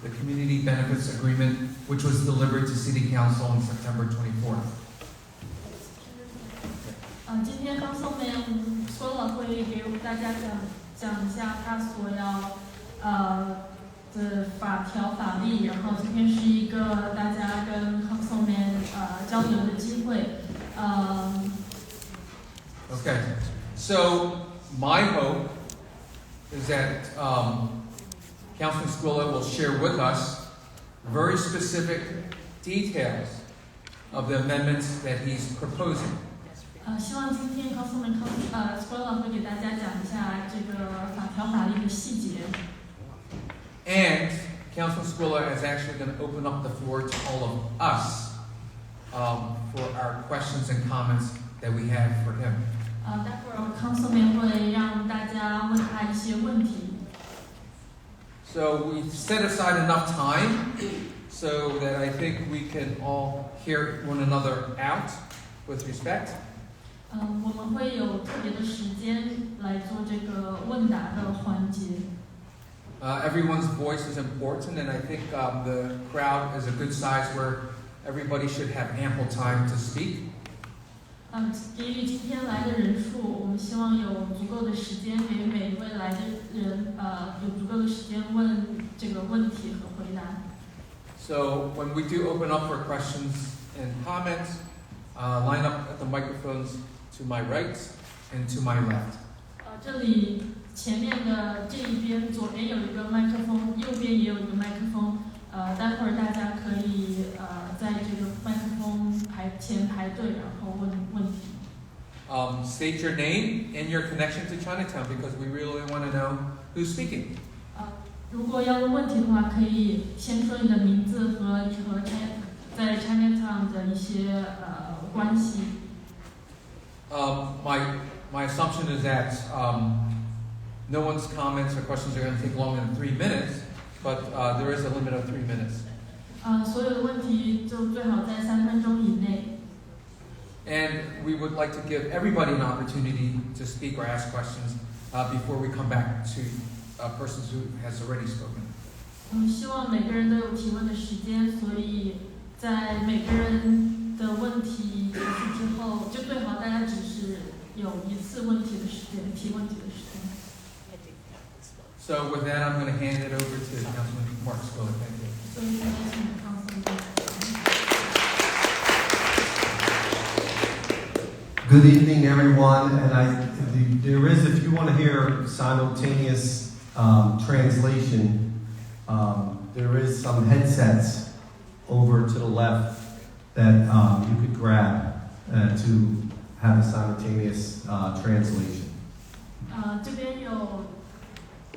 the Community Benefits Agreement, which was delivered to City Council on September 24th. 今天 Councilmember Squilla 会给大家讲一下他所要的法条法律，然后今天是一个大家跟 Councilman 交流的机会。Okay, so my hope is that Councilman Squilla will share with us very specific details of the amendments that he's proposing. 希望今天 Councilman Squilla 会给大家讲一下这个法条法律的细节。And Councilman Squilla is actually going to open up the floor to all of us for our questions and comments that we have for him. 待会儿 Councilman 会让大家问他一些问题。So we've set aside enough time so that I think we can all hear one another out with respect. 我们会有特别的时间来做这个问答的环节。Everyone's voice is important, and I think the crowd is a good size where everybody should have ample time to speak. 基于今天来的人数，我们希望有足够的时间给每一位来的人有足够的时间问这个问题和回答。So when we do open up for questions and comments, line up at the microphones to my right and to my left. 这里前面的这一边，左边有一个麦克风，右边也有一个麦克风。待会儿大家可以在这个麦克风前排队，然后问问题。State your name and your connection to Chinatown because we really want to know who's speaking. 如果要问问题的话，可以先说你的名字和在 Chinatown 的一些关系。My assumption is that no one's comments or questions are going to take longer than 3 minutes, but there is a limit of 3 minutes. 所有的问题就最好在3分钟以内。And we would like to give everybody an opportunity to speak or ask questions before we come back to persons who has already spoken. 我们希望每个人都有提问的时间，所以在每个人的问题结束之后，就最好大家只是有一次问题的时间，提问题的时间。So with that, I'm going to hand it over to Councilman Mark Squilla. Thank you. 所以现在请Councilman。Good evening, everyone. And there is, if you want to hear simultaneous translation, there is some headsets over to the left that you could grab to have a simultaneous translation. 这边有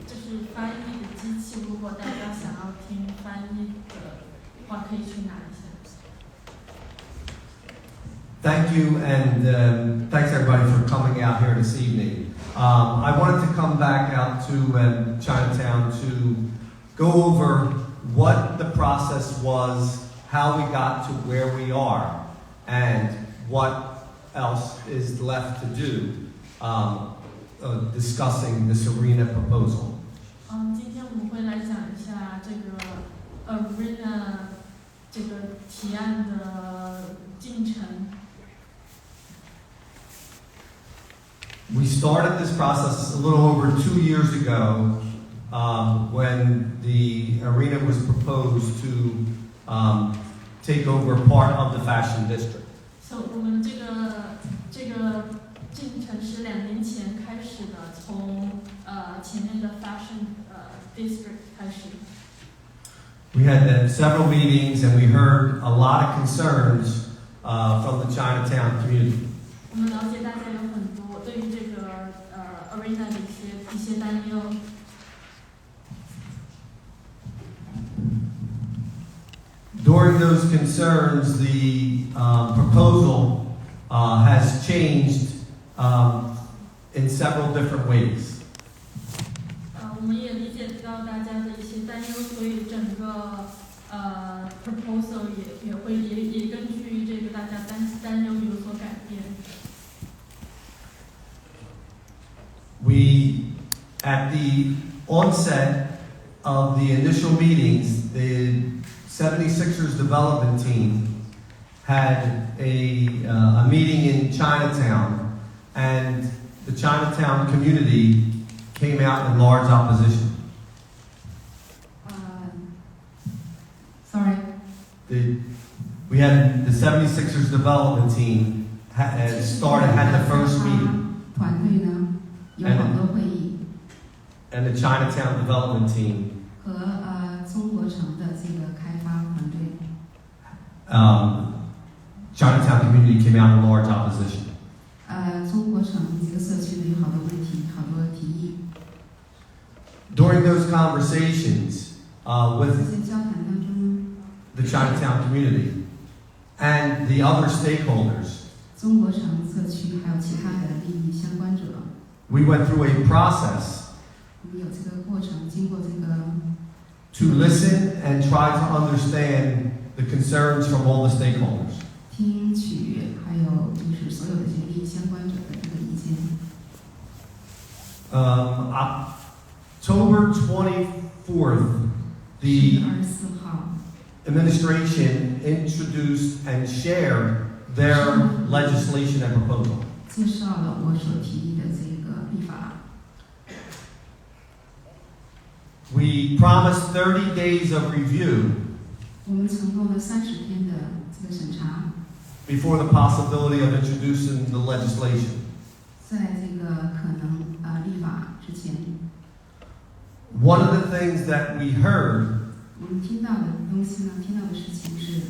就是翻译的机器，如果大家想要听翻译的话，可以去拿一下。Thank you, and thanks everybody for coming out here this evening. I wanted to come back out to Chinatown to go over what the process was, how we got to where we are, and what else is left to do discussing this arena proposal. 今天我们会来讲一下这个 arena 这个提案的进程。We started this process a little over 2 years ago when the arena was proposed to take over part of the fashion district. So 我们这个进程是2年前开始的，从前面的 fashion district 开始。We had several meetings and we heard a lot of concerns from the Chinatown community. 我们了解大家有很多对于这个arena 的一些担忧。During those concerns, the proposal has changed in several different ways. 我们也理解到大家的一些担忧，所以整个proposal 也会根据这个大家担忧有所改变。We, at the onset, of the initial meetings, the 76ers development team had a meeting in Chinatown, and the Chinatown community came out in large opposition. Sorry. We had the 76ers development team had the first meeting, 团队呢有好多会议 and the Chinatown development team 和中国城的这个开发团队。Chinatown community came out in large opposition. 中国城这个社区呢有好多问题，好多提议。 During those conversations 这 with 些交谈当中呢， the Chinatown community and the other stakeholders, 中国城社区还有其他的利益相关者， we went through a process 我们有这个过程，经过这个 to listen and try to understand the concerns from all the stakeholders. 听取，还有就是所有的这些利益相关者的这个意见。October 24th, 10月 the 24号， administration introduced and shared their legislation and proposal. 介绍了我所提议的这个立法。 We promised 30 days of review 我们承诺了30天的这个审查， before the possibility of introducing the legislation. 在这个可能立法之前， One of the things that we heard 我们听到的东西呢，听到的事情是，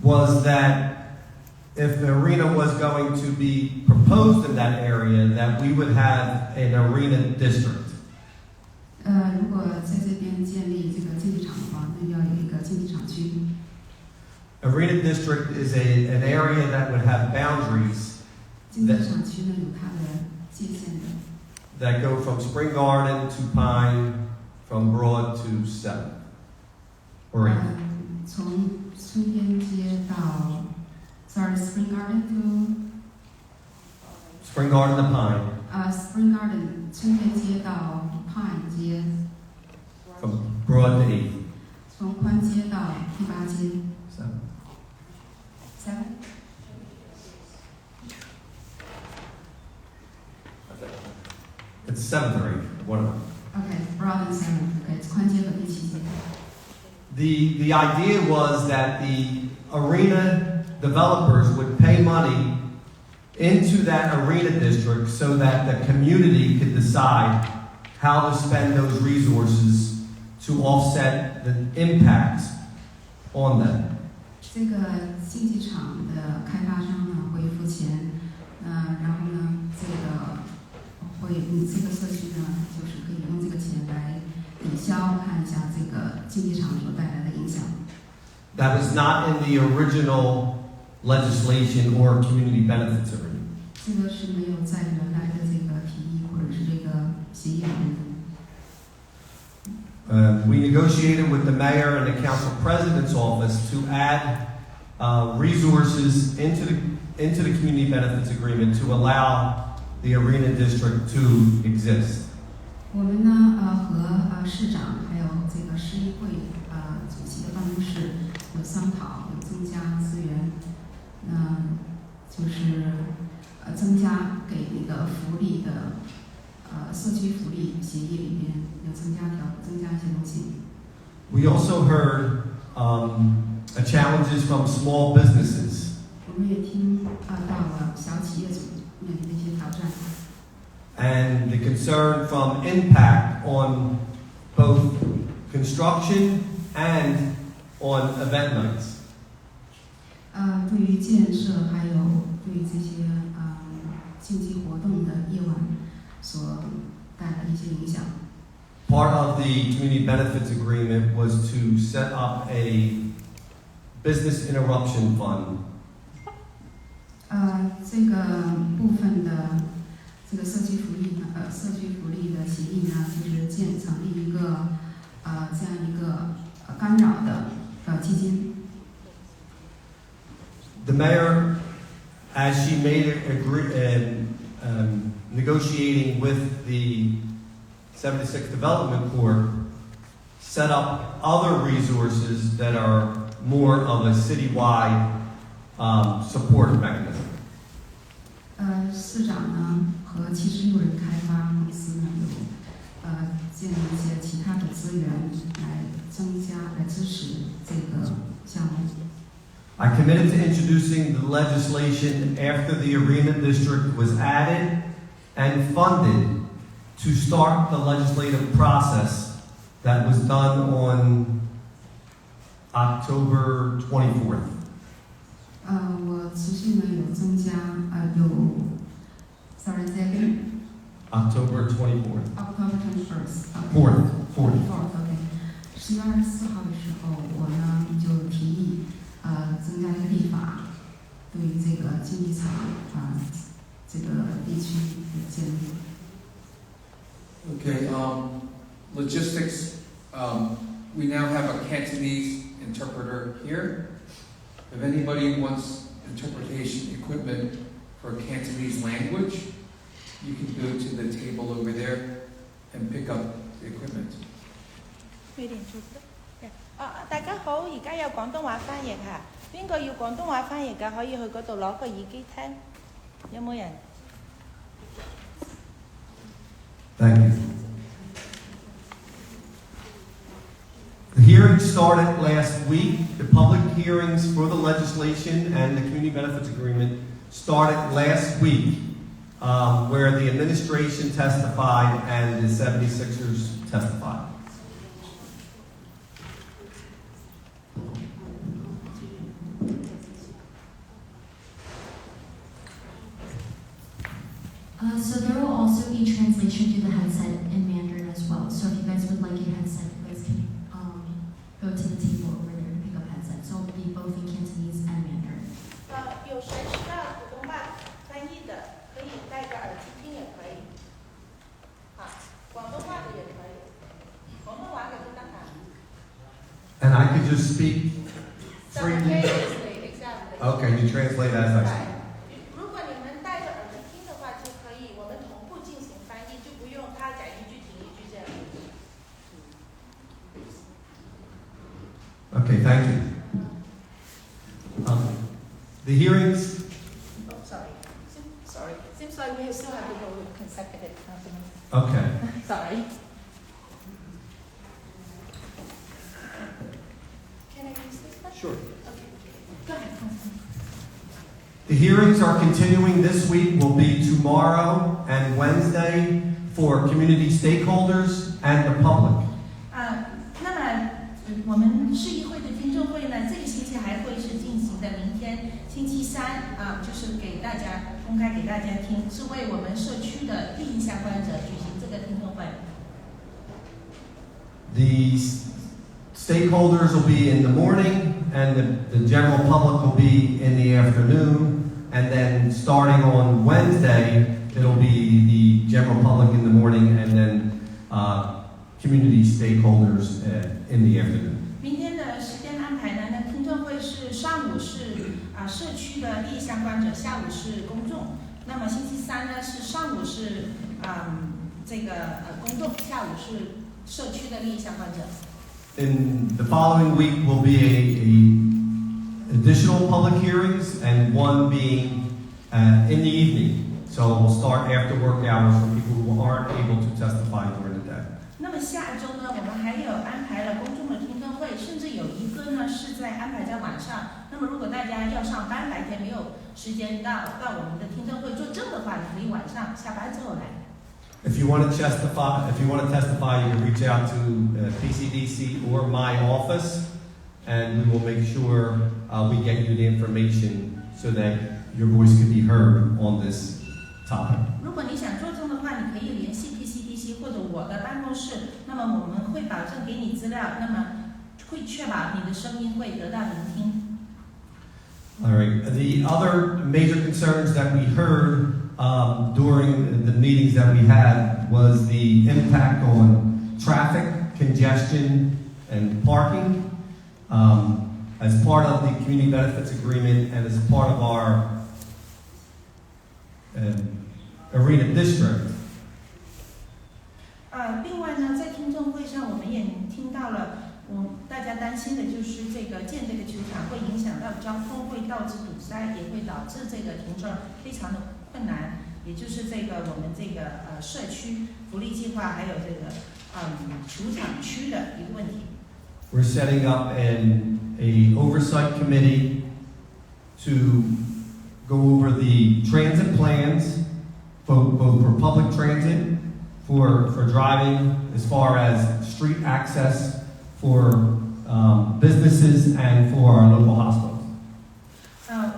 was that if the arena was going to be proposed in that area, that we would have an arena district. 如果在这边建立这个竞技场的话，那要有一个竞技场区。 Arena district is an area that would have boundaries 竞技场区呢有它的界限的， that go from Spring Garden to Pine, from Broad to 7th or 8th. 从春天街到 Spring Garden to Spring Garden to Pine, Spring Garden 春天街到 Pine 街， from Broad to 8th. 从宽街到第8街。 7th. 7 It's 7th or 8th, one of them. OK Broad and 7 OK 宽街和第7街。 The idea was that the arena developers would pay money into that arena district so that the community could decide how to spend those resources to offset the impacts on them. 这个竞技场的开发商呢会付钱，然后呢，这个社区呢就是可以用这个钱来抵消看一下这个竞技场所带来的影响。 That was not in the original legislation or community benefits agreement. 这个是没有在原来的这个提议或者是这个协议里面的。 We negotiated with the mayor and the council president's office to add resources into the community benefits agreement to allow the arena district to exist. 我们呢和市长还有这个市议会主席的办公室有商讨，有增加资源，就是增加给那个福利的社区福利协议里面有增加一些东西。 We also heard challenges from small businesses. 我们也听到了小企业主面临的一些挑战。 And the concern from impact on both construction and on event nights. 对于建设还有对于这些竞技活动的夜晚所带来的一些影响。 Part of the community benefits agreement was to set up a business interruption fund. 这个部分的这个社区福利的协议呢，就是成立一个这样一个干扰的基金。 The mayor, as she made negotiating with the 76 Development Corp, set up other resources that are more of a citywide support mechanism. 市长呢和71路人开发公司呢有建立一些其他的资源来增加来支持这个项目。I committed to introducing the legislation after the Arena District was added and funded to start the legislative process that was done on October 24th. 我持续呢有增加sorry say again October 24th. October 21st Fourth. OK 10月24号的时候，我呢就提议增加一个立法，对于这个竞技场这个地区的建立。Okay, logistics. We now have a Cantonese interpreter here. If anybody wants interpretation equipment for Cantonese language, you can go to the table over there and pick up the equipment. 大家好，而家有廣東話翻譯嚇，邊個要廣東話翻譯嘅可以去嗰度攞個耳機聽，有冇人？ Thank you. The hearing started last week. The public hearings for the legislation and the community benefits agreement started last week, where the administration testified and the 76ers testified. So there will also be translation to the headset in Mandarin as well. So if you guys would like a headset, you guys can go to the table over there and pick up headsets. So it will be both in Cantonese and Mandarin. 有谁需要普通话翻译的，可以戴个耳机听也可以。广东话的也可以，广东话嘅都得㗎。 And I could just speak freely. Exactly. Okay, you translate as I speak. 如果你们戴着耳机听的话就可以，我们同步进行翻译，就不用他讲一句停一句这样。 Okay, thank you. The hearings. Oh, sorry. Sorry. Seems like we still have to go with consecutive consonants. Okay. Sorry. Can I use this one? Sure. Okay. Go ahead. The hearings are continuing this week, will be tomorrow and Wednesday for community stakeholders and the public. 那么我们市议会的听证会呢，这个星期还会是进行的，明天星期三就是给大家公开给大家听，是为我们社区的利益相关者举行这个听证会。 The stakeholders will be in the morning and the general public will be in the afternoon. And then starting on Wednesday, it'll be the general public in the morning and then community stakeholders in the afternoon. 明天的时间安排呢？那听证会是上午是社区的利益相关者，下午是公众。那么星期三呢是上午是这个公众，下午是社区的利益相关者。 In the following week will be a additional public hearings and one being in the evening. So we'll start after work hours for people who aren't able to testify during the day. 那么下周呢，我们还有安排了公众的听证会，甚至有一个呢是在安排在晚上。那么如果大家要上班，白天没有时间到我们的听证会作证的话，你可以晚上下班之后来。 If you want to testify, you can reach out to PCDC or my office, and we will make sure we get you the information so that your voice can be heard on this topic. 如果你想作证的话，你可以联系 PCDC 或者我的办公室，那么我们会保证给你资料，那么会确保你的声音会得到聆听。 All right. The other major concerns that we heard during the meetings that we had was the impact on traffic, congestion, and parking. As part of the community benefits agreement and as part of our Arena District. 另外呢，在听证会上我们也听到了家担心的就是建这个球场会影响到交通，会导致堵塞，也会导致这个停车非常的困难。也就是我们社区福利计划还有球场区的一个问题。We're setting up a oversight committee to go over the transit plans, both for public transit, for driving, as far as street access for businesses and for our local hospitals.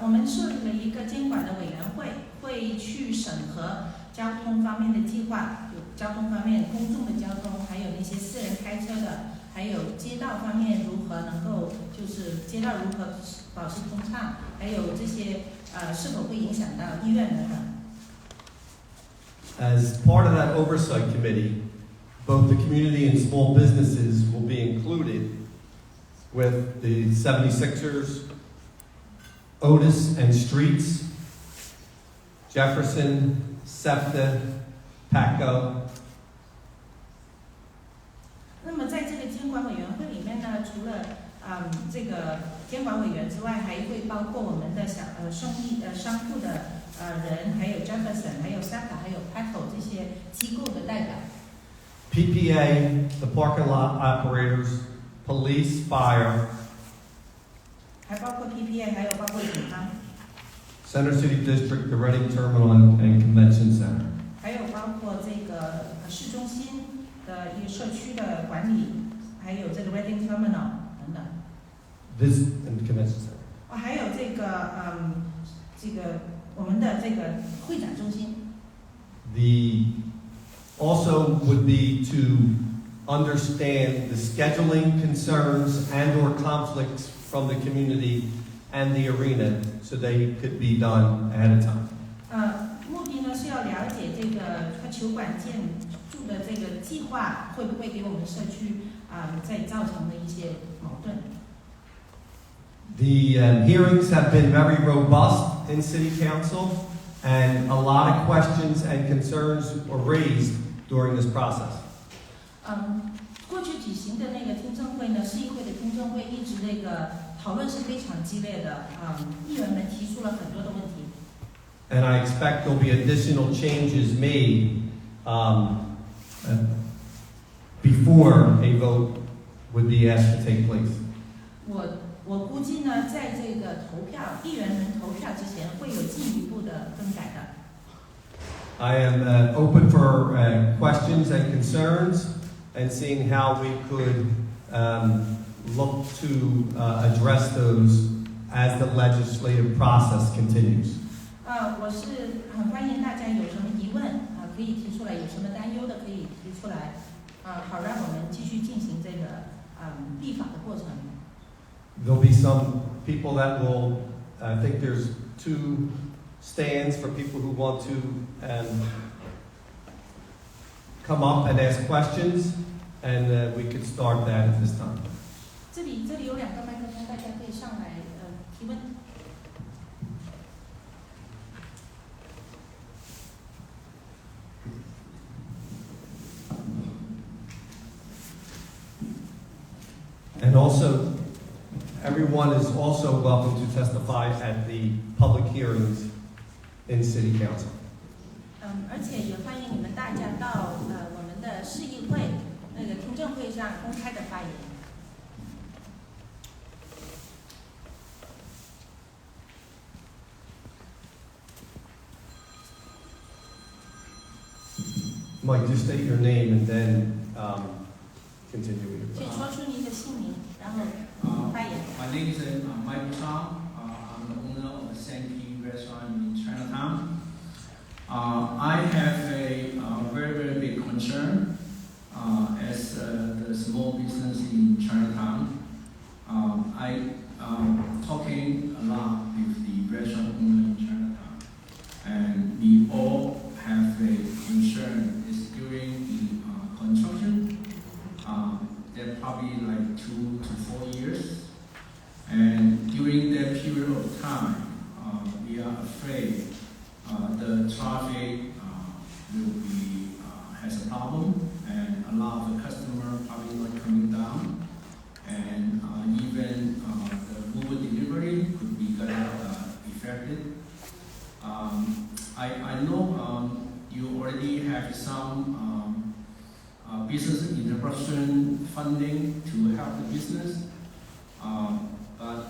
我们设立了一个监管的委员会，会去审核交通方面的计划，有交通方面公众的交通，还有那些私人开车的，还有街道方面如何能够街道如何保持通畅，还有这些是否会影响到医院等等。As part of that oversight committee, both the community and small businesses will be included with the 76ers, Otis and Streets, Jefferson, SEPTA, PACO. 那么在这个监管委员会里面呢，除了这个监管委员之外，还会包括我们的商铺的人，还有 Jefferson， 还有 SEPTA， 还有 PACO 这些机构的代表。PPA, the parking lot operators, police, fire, 还包括 PPA， 还有包括警方， Center City District, the Reading Terminal and Convention Center. 还有包括市中心的一个社区的管理，还有Reading Terminal 等等。This and Convention Center. 还有我们的会展中心。Also would be to understand the scheduling concerns and or conflicts from the community and the arena so they could be done ahead of time. 目的呢是要了解它球馆建筑的计划会不会给我们社区在造成的一些矛盾。The hearings have been very robust in City Council, and a lot of questions and concerns were raised during this process. 过去举行的听证会呢，市议会的听证会一直讨论是非常激烈的，议员们提出了很多的问题。And I expect there'll be additional changes made before a vote would be asked to take place. 我估计呢，在议员们投票之前，会有进一步的更改的。I am open for questions and concerns and seeing how we could look to address those as the legislative process continues. 我是很欢迎大家有什么疑问可以提出来，有什么担忧的可以提出来，好让我们继续进行立法的过程。There'll be some people that will, I think there's 2 stands for people who want to come up and ask questions, and we could start that at this time. 这里有2个麦克风，大家可以上来提问。And also, everyone is also welcome to testify at the public hearings in City Council. 而且也欢迎你们大家到我们的市议会听证会上公开的发言。Mike, just state your name and then continue with your 请 question. 说出您的姓名，然后发言。 My name is Michael Chang. I'm the owner of the Sankey restaurant in Chinatown. I have a very, very big concern as the small business in Chinatown. I talking a lot with the restaurant owner in Chinatown, and we all have a concern is during the construction. They're probably like 2 to 4 years, and during that period of time, we are afraid the traffic will be has a problem, and a lot of the customer probably not coming down, and funding to help the business. But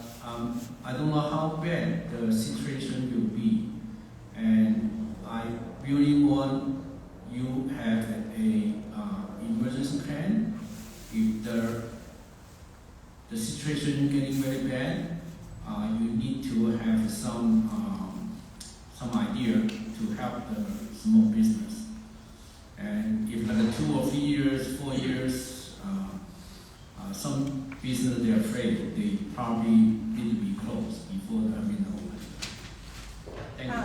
I don't know how bad the situation will be, and I really want you have a emergency plan if the situation getting very bad. You need to have some idea to help the small business. And if like 2 or 3 years, 4 years, some business they're afraid they probably need to be closed before the window open. Thank you.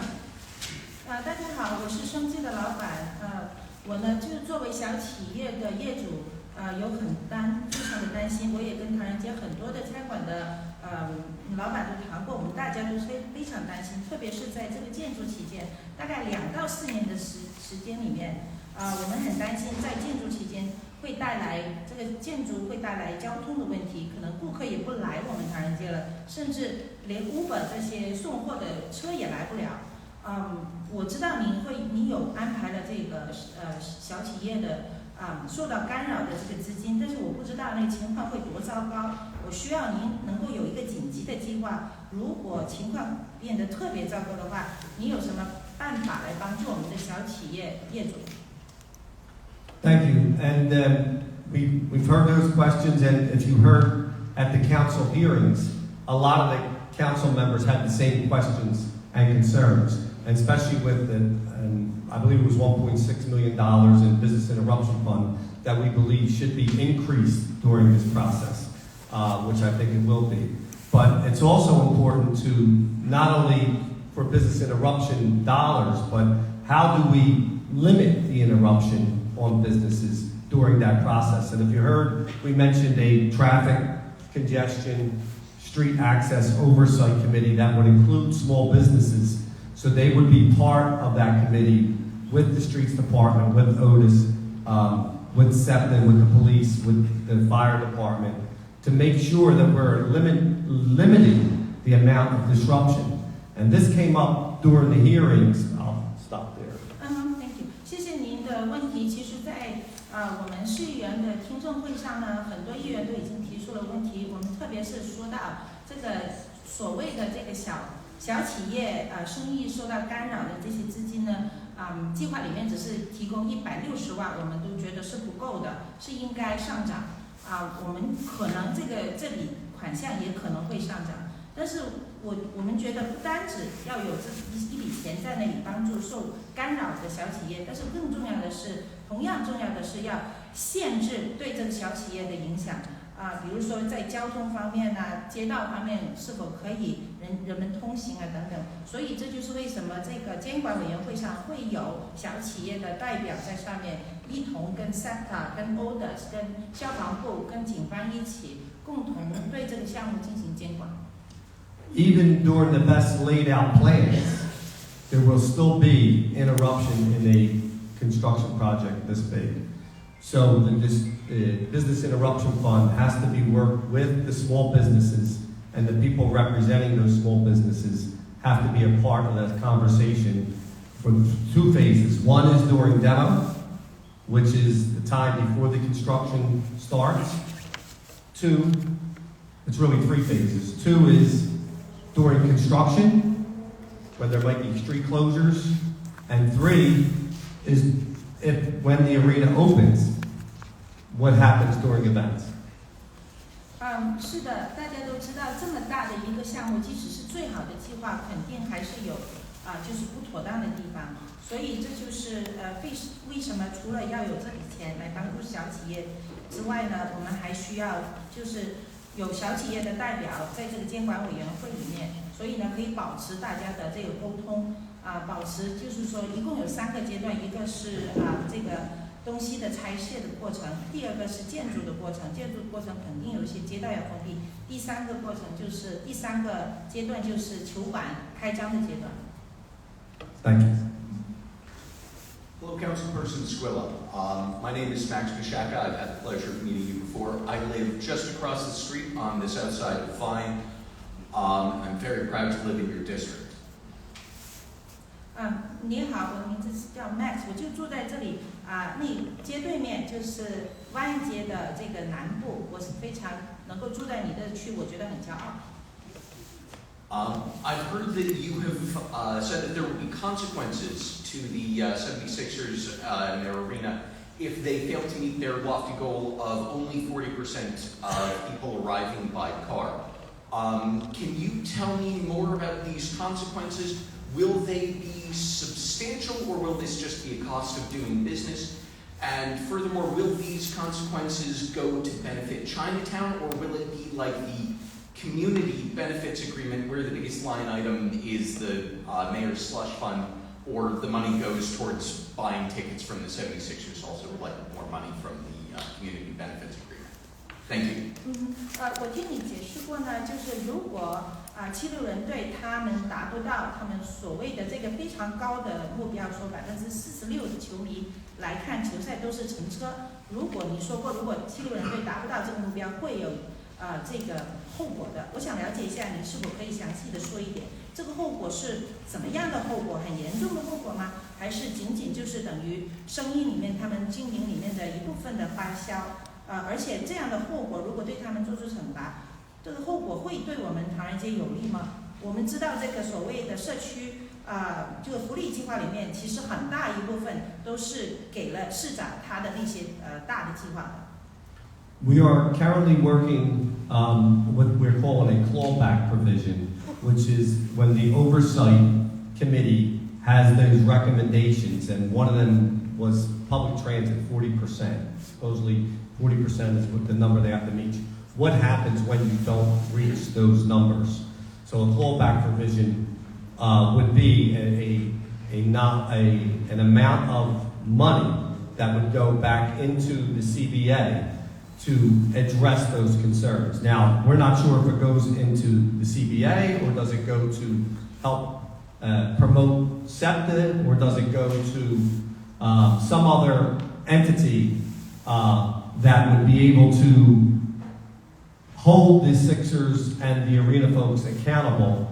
大家好，我是生计的老板。我呢就作为小企业的业主，有非常的担心。我也跟唐人街很多的餐馆的老板都谈过，我们大家都非常担心，特别是在这个建筑期间，大概2到4年的时间里面，我们很担心在建筑期间会带来这个建筑会带来交通的问题，可能顾客也不来我们唐人街了，甚至连 Uber 这些送货的车也来不了。我知道你有安排了这个小企业的受到干扰的这个资金，但是我不知道那个情况会多糟糕。我需要您能够有一个紧急的计划，如果情况变得特别糟糕的话，你有什么办法来帮助我们的小企业业主？ Thank you. And we've heard those questions, and if you heard at the council hearings, a lot of the council members had the same questions and concerns, and especially with I believe it was $1.6 million in business interruption fund that we believe should be increased during this process, which I think it will be. But it's also important to not only for business interruption dollars, but how do we limit the interruption on businesses during that process? And if you heard, we mentioned a traffic congestion street access oversight committee that would include small businesses, so they would be part of that committee with the streets department, with Otis, with SEPTA, with the police, with the fire department, to make sure that we're limiting the amount of disruption. And this came up during the hearings. I'll stop there. Thank you. 谢谢您的问题。其实在我们市议员的听证会上呢，很多议员都已经提出了问题。我们特别是说到这个所谓的这个小企业生意受到干扰的这些资金呢，计划里面只是提供160万，我们都觉得是不够的，是应该上涨。我们可能这笔款项也可能会上涨，但是我们觉得不单只要有这一笔钱在那里帮助受干扰的小企业，但是更重要的是，同样重要的是要限制对这个小企业的影响。比如说在交通方面街道方面是否可以人们通行等等。所以这就是为什么这个监管委员会上会有小企业的代表在上面，一同跟 SEPTA、跟 Otis、跟消防部、跟警方一起共同对这个项目进行监管。Even during the best laid out plans, there will still be interruption in a construction project this big. So the Business Interruption Fund has to be worked with the small businesses, and the people representing those small businesses have to be a part of that conversation for 2 phases. One is during demo, which is the time before the construction starts. 2, it's really 3 phases. 2 is during construction, where there might be street closures. And 3 is when the arena opens, what happens during events. 是的，大家都知道，这么大的一个项目，即使是最好的计划，肯定还是有就是不妥当的地方。所以这就是为什么除了要有这笔钱来帮助小企业之外呢，我们还需要就是有小企业的代表在这个监管委员会里面，所以呢可以保持大家的这个沟通保持就是说一共有3个阶段，一个是这个东西的拆卸的过程，第2个是建筑的过程，建筑过程肯定有一些街道要封闭，第3个阶段就是球馆开张的阶段。Thank you. Hello, Councilperson Squilla. My name is Max Mishaka. I've had the pleasure of meeting you before. I live just across the street on this outside of Vine. I'm very proud to live in your district. 你好，我的名字是叫 Max， 我就住在这里那街对面就是湾街的这个南部，我是非常能够住在你的区，我觉得很骄傲。I've heard that you have said that there will be consequences to the 76ers and their arena if they fail to meet their lofty goal of only 40% of people arriving by car. Can you tell me more about these consequences? Will they be substantial, or will this just be a cost of doing business? And furthermore, will these consequences go to benefit Chinatown, or will it be like the community benefits agreement where the biggest line item is the mayor's slush fund, or the money goes towards buying tickets from the 76ers, also like more money from the community benefits agreement? Thank you. 我听你解释过呢，就是如果76人队他们达不到他们所谓的这个非常高的目标，说46%的球迷来看球赛都是乘车。如果你说过，如果76人队达不到这个目标，会有这个后果的。我想了解一下，你是否可以详细的说一点？这个后果是怎么样的后果？很严重的后果吗？还是仅仅就是等于生意里面他们经营里面的一部分的花销？而且这样的后果如果对他们做出惩罚，这个后果会对我们唐人街有利吗？我们知道这个所谓的社区这个福利计划里面，其实很大一部分都是给了市长他的那些大的计划的。We are currently working what we're calling a clawback provision, which is when the oversight committee has those recommendations, and one of them was public transit 40%. Supposedly 40% is what the number they have to meet. What happens when you don't reach those numbers? So a clawback provision would be an amount of money that would go back into the CBA to address those concerns. Now, we're not sure if it goes into the CBA, or does it go to help promote SEPTA, or does it go to some other entity that would be able to hold the Sixers and the arena folks accountable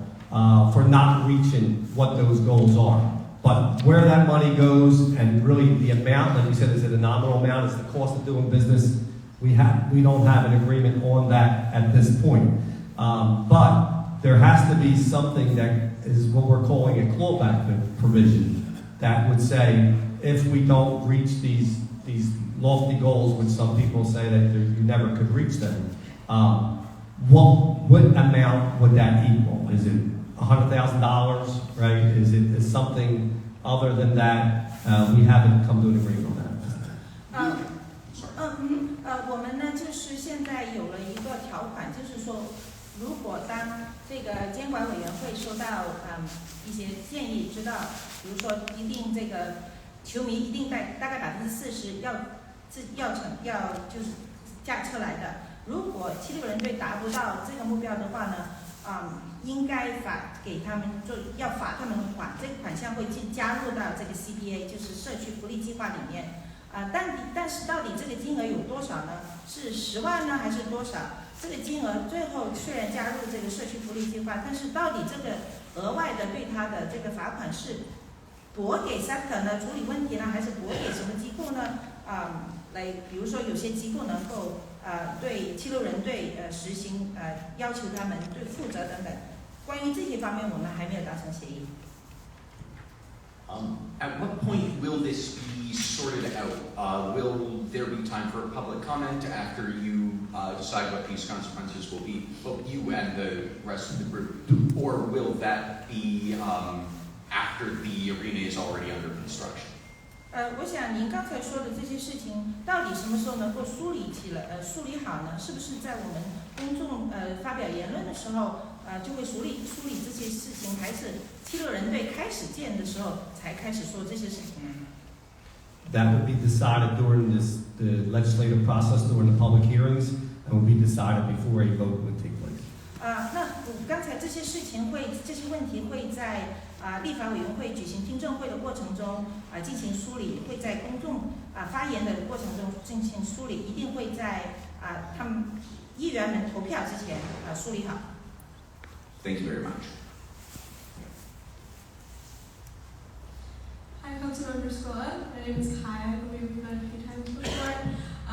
for not reaching what those goals are. But where that money goes, and really the amount, like you said, is it a nominal amount? It's the cost of doing business. We don't have an agreement on that at this point. But there has to be something that is what we're calling a clawback provision that would say, if we don't reach these lofty goals, which some people say that you never could reach them, what amount would that equal? Is it $100,000, right? Is it something other than that? We haven't come to an agreement on that. 我们呢就是现在有了一个条款，就是说，如果当这个监管委员会收到一些建议，知道，比如说一定这个球迷一定大概40%要就是驾车来的。如果76人队达不到这个目标的话呢，应该给他们要罚他们款，这个款项会加入到这个 CBA， 就是社区福利计划里面。但是到底这个金额有多少呢？是10万呢，还是多少？这个金额最后虽然加入这个社区福利计划，但是到底这个额外的对他的这个罚款是拨给 SEPTA 呢处理问题呢，还是拨给什么机构呢？来，比如说有些机构能够对76人队实行要求他们对负责等等。关于这些方面，我们还没有达成协议。At what point will this be sorted out? Will there be time for a public comment after you decide what these consequences will be, both you and the rest of the group? Or will that be after the arena is already under construction? 我想您刚才说的这些事情，到底什么时候能够梳理好呢？是不是在我们公众发表言论的时候，就会梳理这些事情，还是76人队开始建的时候才开始说这些事情呢？ That would be decided during the legislative process, during the public hearings, and would be decided before a vote would take place. 那刚才这些问题会在立法委员会举行听证会的过程中进行梳理，会在公众发言的过程中进行梳理，一定会在他们议员们投票之前梳理好。Thank you very much. Hi, Councilmember Squilla. My name is Kai. I believe we've met a few times before.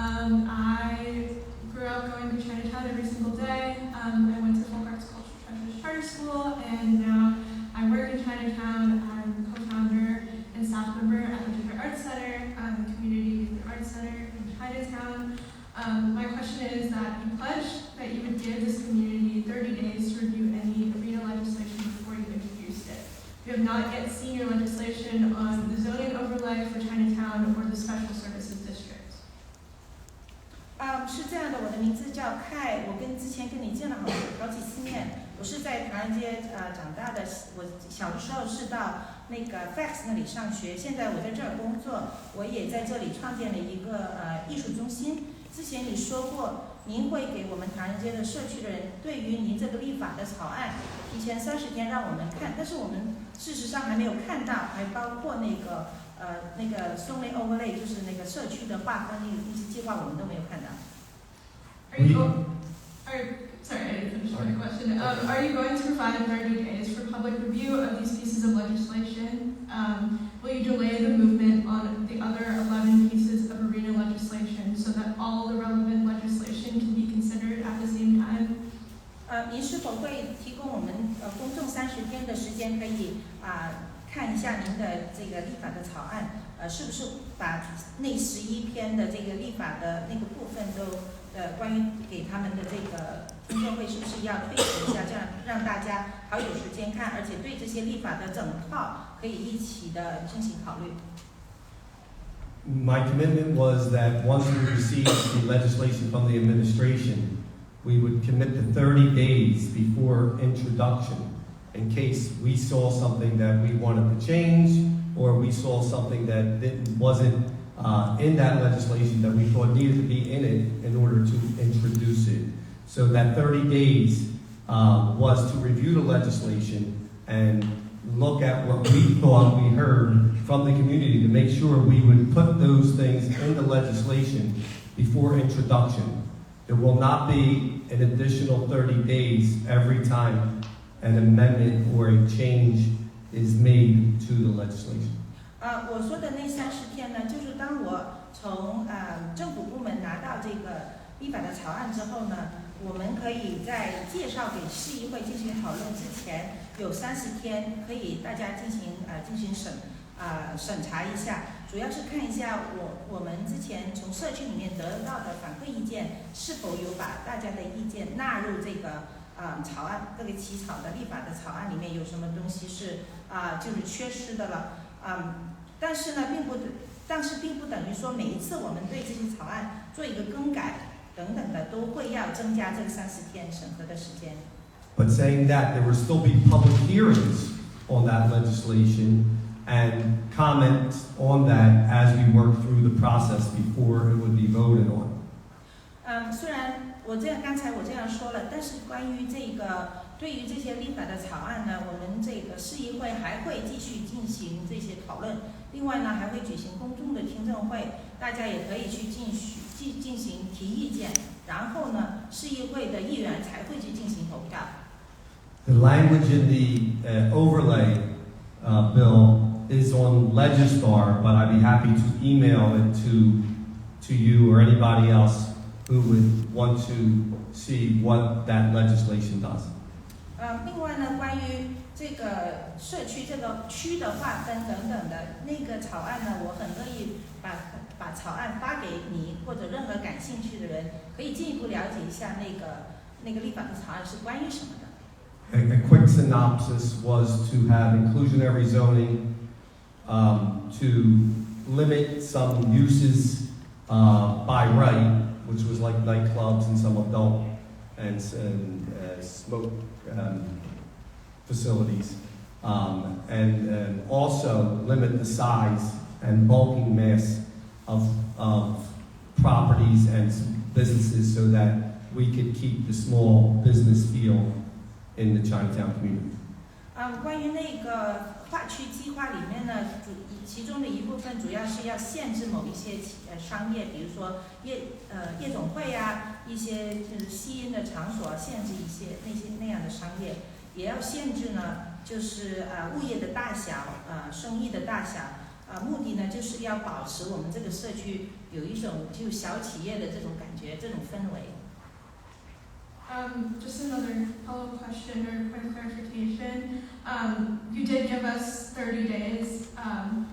I grew up going to Chinatown every single day. I went to Folk Arts Cultural Treasures Charter School, and now I work in Chinatown. I'm co-founder and staff member at the Gender Arts Center, the Community Arts Center in Chinatown. My question is that you pledged that you would give this community 30 days to review any arena legislation before you introduced it. We have not yet seen your legislation on the zoning overlay for Chinatown or the special services district. 是这样的，我的名字叫凯，我之前跟你见了好几次面。我是在唐人街长大的，我小的时候是到那个 FAX 那里上学，现在我在这儿工作，我也在这里创建了一个艺术中心。之前你说过，您会给我们唐人街的社区的人对于您这个立法的草案提前30天让我们看，但是我们事实上还没有看到，还包括那个 zoning overlay 就是那个社区的划分那些计划，我们都没有看到。Sorry, I didn't finish my question. Are you going to provide 30 days for public review of these pieces of legislation? Will you delay the movement on the other 11 pieces of arena legislation so that all the relevant legislation can be considered at the same time? 您是否会提供我们公众30天的时间，可以看一下您的这个立法的草案，是不是把那11篇的这个立法的那个部分都关于给他们的这个听证会是不是要推迟一下，这样让大家好有时间看，而且对这些立法的整套可以一起的进行考虑。My commitment was that once we received the legislation from the administration, we would commit to 30 days before introduction in case we saw something that we wanted to change or we saw something that wasn't in that legislation that we thought needed to be in it in order to introduce it. So that 30 days was to review the legislation and look at what we thought we heard from the community to make sure we would put those things in the legislation before introduction. There will not be an additional 30 days every time an amendment or a change is made to the legislation. 我说的那30天呢，就是当我从政府部门拿到这个立法的草案之后呢，我们可以在介绍给市议会进行讨论之前，有30天可以大家进行审查一下，主要是看一下我们之前从社区里面得到的反馈意见是否有把大家的意见纳入这个草案这个起草的立法的草案里面有什么东西是就是缺失的了但是并不等于说每一次我们对这些草案做一个更改等等的都会要增加这个30天审核的时间。But saying that, there will still be public hearings on that legislation and comment on that as we work through the process before it would be voted on. 虽然刚才我这样说了，但是关于对于这些立法的草案呢，我们这个市议会还会继续进行这些讨论。另外呢，还会举行公众的听证会，大家也可以去进行提意见。然后呢，市议会的议员才会去进行投票。The language in the overlay bill is on Legistar, but I'd be happy to email it to you or anybody else who would want to see what that legislation does. 另外呢，关于这个社区这个区的划分等等的那个草案呢，我很乐意把草案发给你或者任何感兴趣的人，可以进一步了解一下那个立法的草案是关于什么的。A quick synopsis was to have inclusionary zoning, to limit some uses by right, which was like nightclubs and some adult and smoke facilities, and also limit the size and bulking mass of properties and businesses so that we could keep the small business feel in the Chinatown community. 关于那个划区计划里面呢，其中的一部分主要是要限制某一些商业，比如说夜总会啊，一些就是吸烟的场所，限制一些那样的商业，也要限制呢，就是物业的大小，生意的大小，目的呢，就是要保持我们这个社区有一种就小企业的这种感觉，这种氛围。Just another follow-up question or point of clarification. You did give us 30 days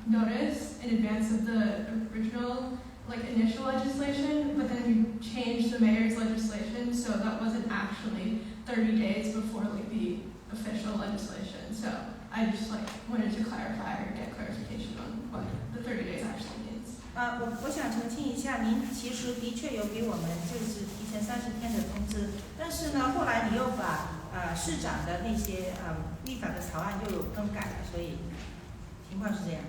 notice in advance of the original, initial legislation, but then you changed the mayor's legislation, so that wasn't actually 30 days before the official legislation. So I just wanted to clarify or get clarification on what the 30 days actually means. 我想澄清一下，您其实的确有给我们就是提前30天的通知，但是呢，后来你又把市长的那些立法的草案又有更改了，所以情况是这样。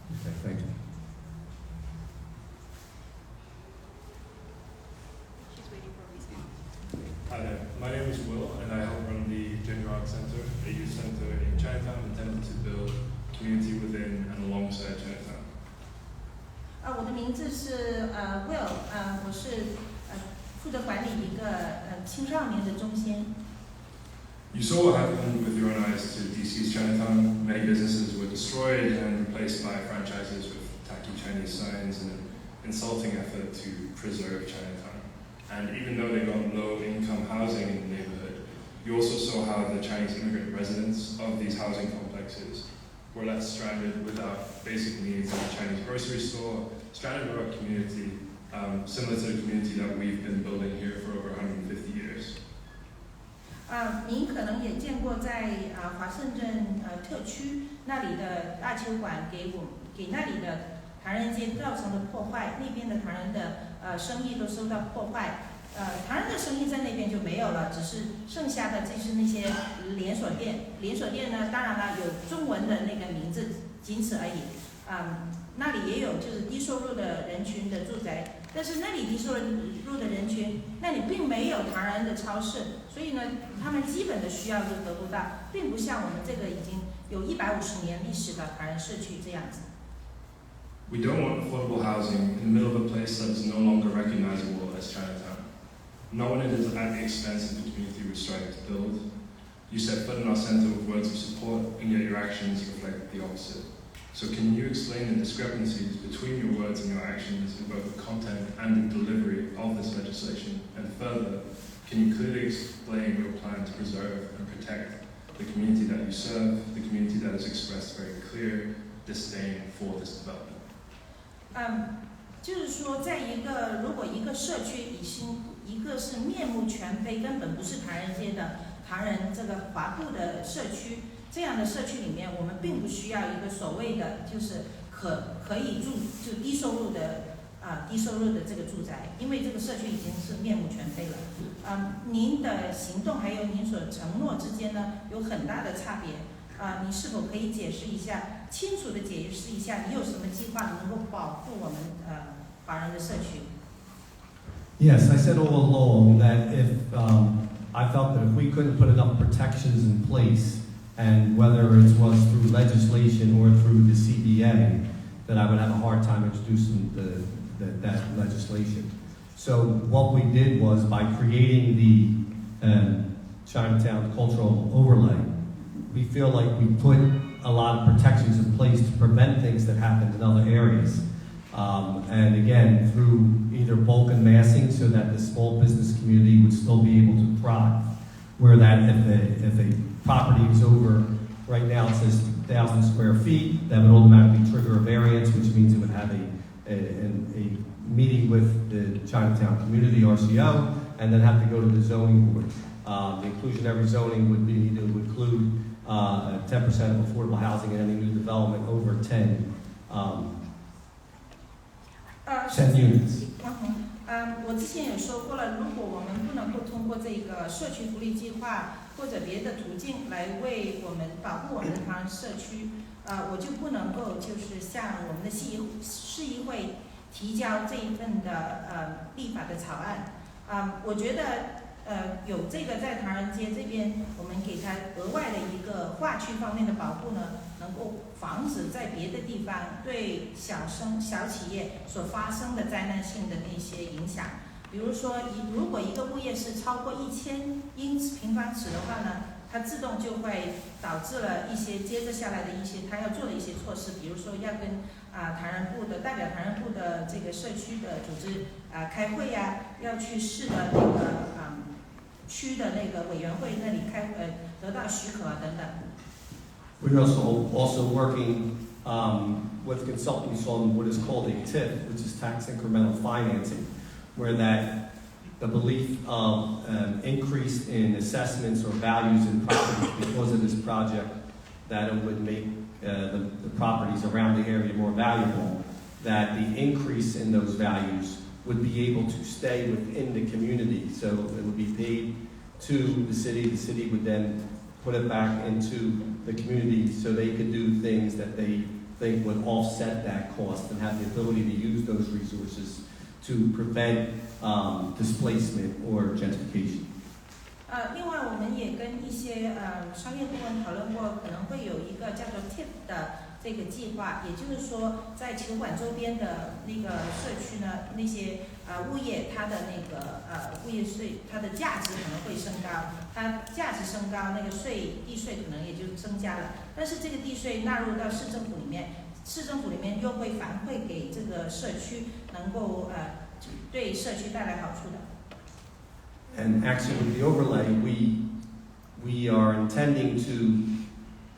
Okay, thank you. Hi there, my name is Will and I help run the Ginger Art Center, a youth center in Chinatown intended to build community within and alongside Chinatown. 我的名字是Will，我是负责管理一个青少年的中心。You saw what happened with your own eyes to DC's Chinatown. Many businesses were destroyed and replaced by franchises with tacky Chinese signs and an insulting effort to preserve Chinatown. And even though they got low-income housing in the neighborhood, you also saw how the Chinese immigrant residents of these housing complexes were left stranded without basic needs in a Chinese grocery store, stranded with a community similar to the community that we've been building here for over 150 years. 您可能也见过在华盛顿特区那里的大球馆给那里的唐人街造成的破坏，那边的唐人的生意都受到破坏。唐人的生意在那边就没有了，只是剩下的就是那些连锁店。连锁店呢，当然了，有中文的那个名字，仅此而已。那里也有就是低收入的人群的住宅，但是那里低收入的人群，那里并没有唐人的超市，所以呢，他们基本的需要就得不到，并不像我们这个已经有150年历史的唐人社区这样子。We don't want affordable housing in the middle of a place that is no longer recognizable as Chinatown. Not when it is at the expense of the community we're striving to build. You set foot in our center with words of support, and yet your actions reflect the opposite. So can you explain the discrepancies between your words and your actions in both the content and the delivery of this legislation? And further, can you clearly explain your plan to preserve and protect the community that you serve, the community that has expressed very clear disdain for this development? 就是说，如果一个社区已经一个是面目全非，根本不是唐人街的唐人这个华埠的社区，这样的社区里面，我们并不需要一个所谓的就是可以住就低收入的这个住宅，因为这个社区已经是面目全非了。您的行动还有您所承诺之间呢，有很大的差别。你是否可以解释一下，清楚的解释一下，你有什么计划能够保护我们华人的社区？ Yes, I said all along that if I felt that if we couldn't put enough protections in place, and whether it was through legislation or through the CBA, that I would have a hard time introducing that legislation. So what we did was by creating the Chinatown cultural overlay, we feel like we put a lot of protections in place to prevent things that happened in other areas. And again, through either bulk and massing so that the small business community would still be able to thrive. Where that if a property is over, right now it says 1,000 square feet, that would automatically trigger a variance, which means it would have a meeting with the Chinatown Community, RCO, and then have to go to the zoning board. The inclusionary zoning would include 10% of affordable housing in any new development over 10 units. 我之前也说过了，如果我们不能够通过这个社区福利计划或者别的途径来为我们保护我们的唐人社区，我就不能够就是向我们的市议会提交这一份的立法的草案。我觉得有这个在唐人街这边，我们给他额外的一个划区方面的保护呢，能够防止在别的地方对小企业所发生的灾难性的那些影响。比如说，如果一个物业是超过1000平方尺的话呢，它自动就会导致了一些接着下来的一些它要做的一些措施，比如说要跟唐人部的代表唐人部的这个社区的组织开会呀，要去市的那个区的那个委员会那里得到许可等等。We're also working with consultants on what is called a TIF, which is tax incremental financing, where the belief of increase in assessments or values in properties because of this project, that it would make the properties around the area more valuable, that the increase in those values would be able to stay within the community. So it would be paid to the city would then put it back into the community so they could do things that they think would offset that cost and have the ability to use those resources to prevent displacement or gentrification. 另外，我们也跟一些商业顾问讨论过，可能会有一个叫做 TIP 的这个计划，也就是说，在球馆周边的那个社区呢，那些物业它的那个物业税，它的价值可能会升高，它价值升高，那个地税可能也就增加了。但是这个地税纳入到市政府里面，市政府里面又会反馈给这个社区，能够对社区带来好处的。And actually, with the overlay, we are intending to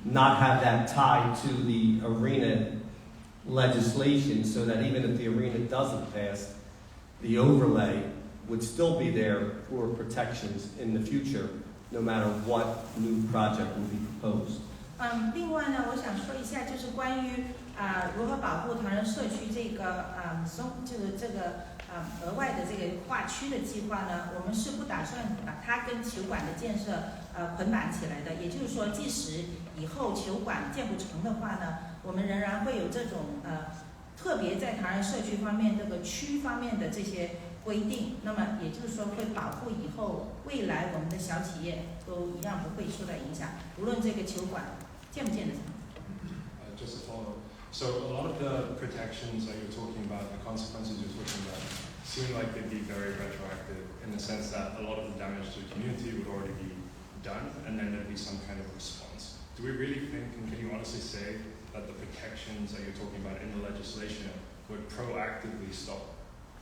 not have that tied to the arena legislation, so that even if the arena doesn't pass, the overlay would still be there for protections in the future, no matter what new project will be proposed. 另外呢，我想说一下，就是关于如何保护唐人社区这个额外的这个划区的计划呢，我们是不打算把它跟球馆的建设捆绑起来的。也就是说，即使以后球馆建不成的话呢，我们仍然会有这种特别在唐人社区方面这个区方面的这些规定。那么也就是说，会保护以后未来我们的小企业都一样不会受到影响，无论这个球馆建不建得成。Just a follow-up. So a lot of the protections that you're talking about, the consequences you're talking about, seem like they'd be very retroactive in the sense that a lot of the damage to the community would already be done, and then there'd be some kind of response. Do we really think, and can you honestly say, that the protections that you're talking about in the legislation would proactively stop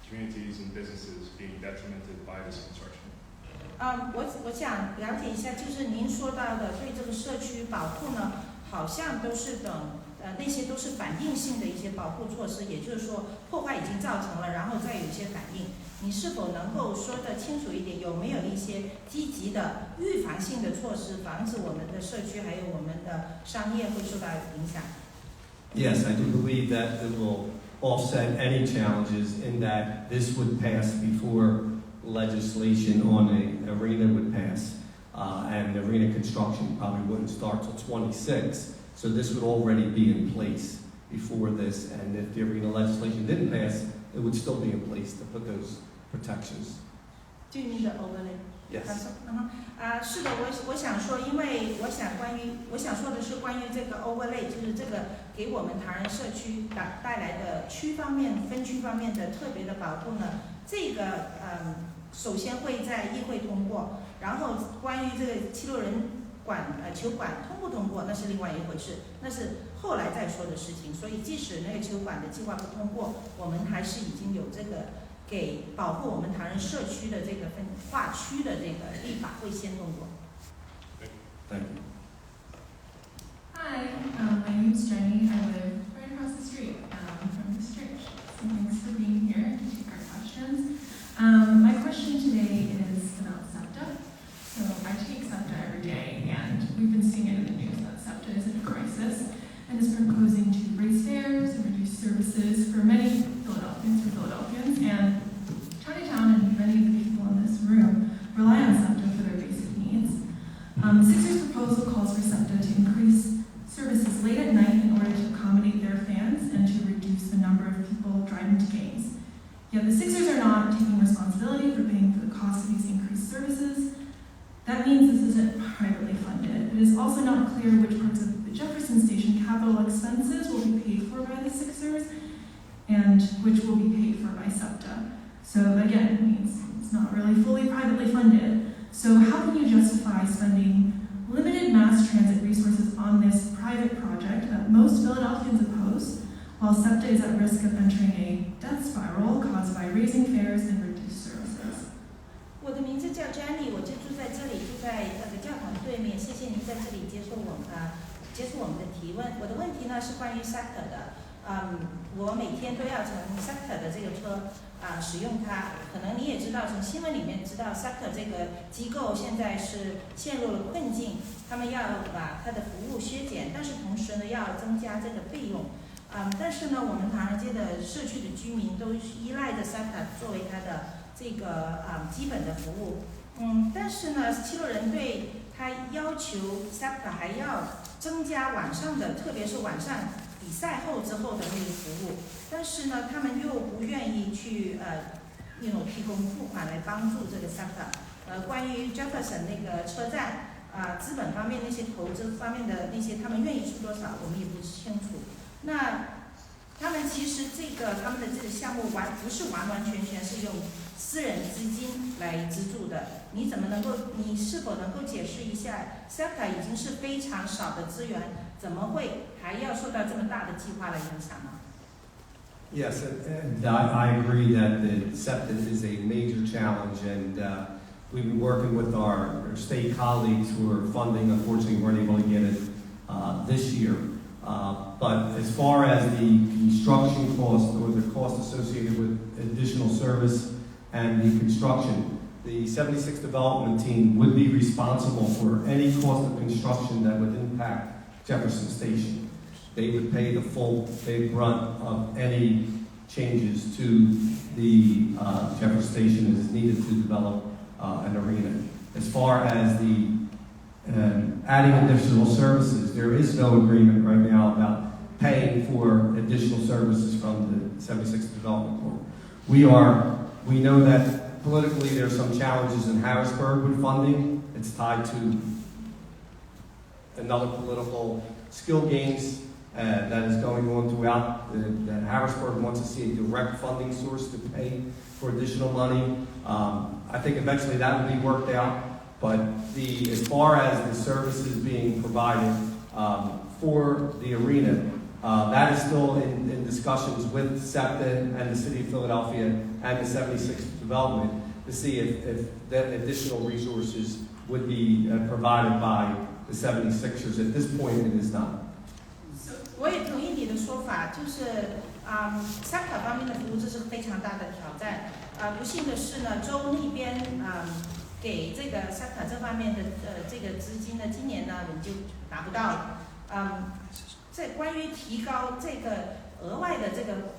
communities and businesses being detrimented by this construction? 我想了解一下，就是您说到的对这个社区保护呢，好像都是那些都是反应性的一些保护措施，也就是说破坏已经造成了，然后再有一些反应。你是否能够说得清楚一点？有没有一些积极的预防性的措施，防止我们的社区还有我们的商业会受到影响？ Yes, I do believe that it will offset any challenges in that this would pass before legislation on an arena would pass, and arena construction probably wouldn't start till 26. So this would already be in place before this, and if the arena legislation didn't pass, it would still be in place to put those protections. Do you need the overlay? Yes. 是的，我想说，因为我想说的是关于这个 overlay， 就是这个给我们唐人社区带来的分区方面的特别的保护呢。这个首先会在议会通过，然后关于这个76人球馆通不通过，那是另外一回事，那是后来再说的事情。所以即使那个球馆的计划不通过，我们还是已经有这个给保护我们唐人社区的这个划区的这个立法会先通过。Thank you. Hi, my name is Jenny. I live right across the street from this church. So thanks for being here to take our questions. My question today is about SEPTA. So I take SEPTA every day, and we've been seeing it in the news that SEPTA is in a crisis and is proposing to raise fares and reduce services for many Philadelphians, and Chinatown and many of the people in this room rely on SEPTA for their basic needs. The Sixers' proposal calls for SEPTA to increase services late at night in order to accommodate their fans and to reduce the number of people driving to games. Yet the Sixers are not taking responsibility for paying for the cost of these increased services. That means this isn't privately funded. It is also not clear which parts of the Jefferson Station capital expenses will be paid for by the Sixers and which will be paid for by SEPTA. So again, it means it's not really fully privately funded. So how can you justify spending limited mass transit resources on this private project that most Philadelphians oppose, while SEPTA is at risk of entering a death spiral caused by raising fares and reduced services. 我的名字叫 Jenny， 我就住在这里，住在教堂对面。谢谢您在这里接受我们的提问。我的问题呢是关于 SEPTA 的。我每天都要乘 SEPTA 的这个车使用它。可能你也知道，从新闻里面知道 SEPTA 这个机构现在是陷入了困境，他们要把它的服务削减，但是同时呢要增加这个费用。但是呢，我们唐人街的社区的居民都依赖着 SEPTA 作为它的这个基本的服务。但是呢，七路人队他要求 SEPTA 还要增加晚上的，特别是晚上比赛后之后的那个服务。但是呢，他们又不愿意去提供付款来帮助这个 SEPTA。关于 Jefferson 那个车站资本方面那些投资方面的那些，他们愿意出多少，我们也不清楚。那他们其实他们的这个项目不是完完全全是用私人资金来资助的。你是否能够解释一下 SEPTA 已经是非常少的资源，怎么会还要受到这么大的计划的影响呢？ Yes, and I agree that the SEPTA is a major challenge, and we've been working with our state colleagues who are funding. Unfortunately, weren't able to get it this year. But as far as the construction cost or the cost associated with additional service and the construction, the 76 development team would be responsible for any cost of construction that would impact Jefferson Station. They would pay the full big brunt of any changes to the Jefferson Station as needed to develop an arena. As far as the adding additional services, there is no agreement right now about paying for additional services from the 76th Development Corp. We know that politically there are some challenges in Harrisburg with funding. It's tied to another political skill games that is going on throughout that Harrisburg wants to see a direct funding source to pay for additional money. I think eventually that will be worked out. But as far as the services being provided for the arena, that is still in discussions with SEPTA and the City of Philadelphia and the 76th Development to see if that additional resources would be provided by the 76ers. At this point, it is not. 我也同意你的说法，就是SEPTA 方面的服务这是非常大的挑战。不幸的是呢，州那边给这个 SEPTA 这方面的这个资金呢，今年呢我们就拿不到了。在关于提高这个额外的这个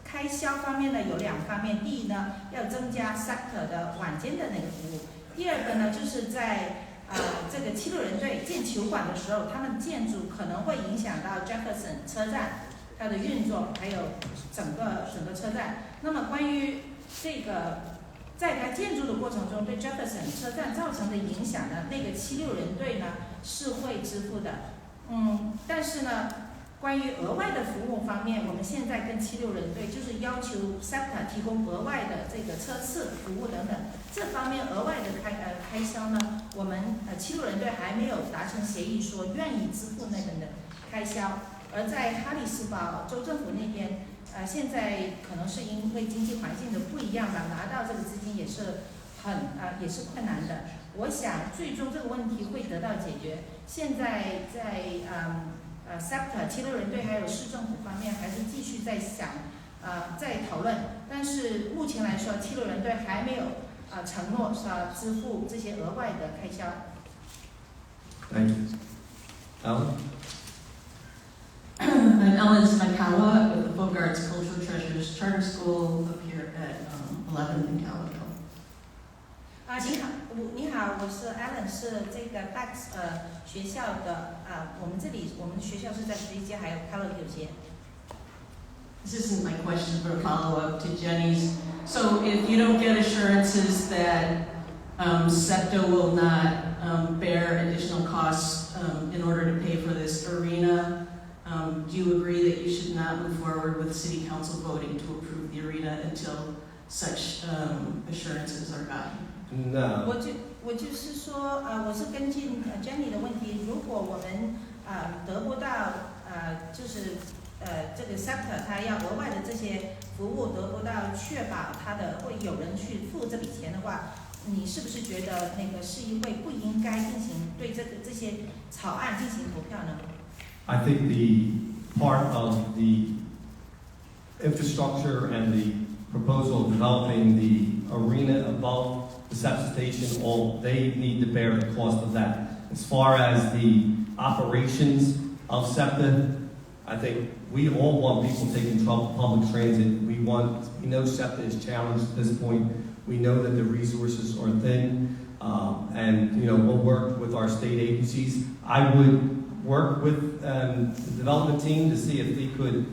开销方面呢，有两方面。第一呢，要增加 SEPTA 的晚间的那个服务；第二个呢，就是在这个七路人队建球馆的时候，他们建筑可能会影响到 Jefferson 车站它的运作，还有整个车站。那么关于这个在它建筑的过程中对 Jefferson 车站造成的影响呢，那个七路人队呢是会支付的。但是呢，关于额外的服务方面，我们现在跟七路人队就是要求 SEPTA 提供额外的这个车次服务等等，这方面额外的开销呢，我们七路人队还没有达成协议说愿意支付那个的开销。而在哈里斯堡州政府那边，现在可能是因为经济环境的不一样吧，拿到这个资金也是也是困难的。我想最终这个问题会得到解决。现在在SEPTA 七路人队还有市政府方面还是继续在在讨论，但是目前来说，七路人队还没有承诺支付这些额外的开销。Thank you. Alan? I'm Ellen Smakawa with the Bogarts Cultural Treasures Charter School up here at 11th and Calico. 你好，我是 Alan， 是这个 Dax 学校的我们的学校是在11街还有 Calico 街。This isn't my question, but a follow-up to Jenny's. So if you don't get assurances that SEPTA will not bear additional costs in order to pay for this arena, do you agree that you should not move forward with City Council voting to approve the arena until such assurances are gotten? No. 我就是说，我是跟进Jenny 的问题，如果我们得不到就是这个 sector 它要额外的这些服务得不到确保它的会有人去付这笔钱的话，你是不是觉得那个市议会不应该进行对这些草案进行投票呢？ I think the part of the infrastructure and the proposal of developing the arena above the SEPTA station, they need to bear the cost of that. As far as the operations of SEPTA, I think we all want people taking public transit. We know SEPTA is challenged at this point. We know that the resources are thin, and we'll work with our state agencies. I would work with the development team to see if they could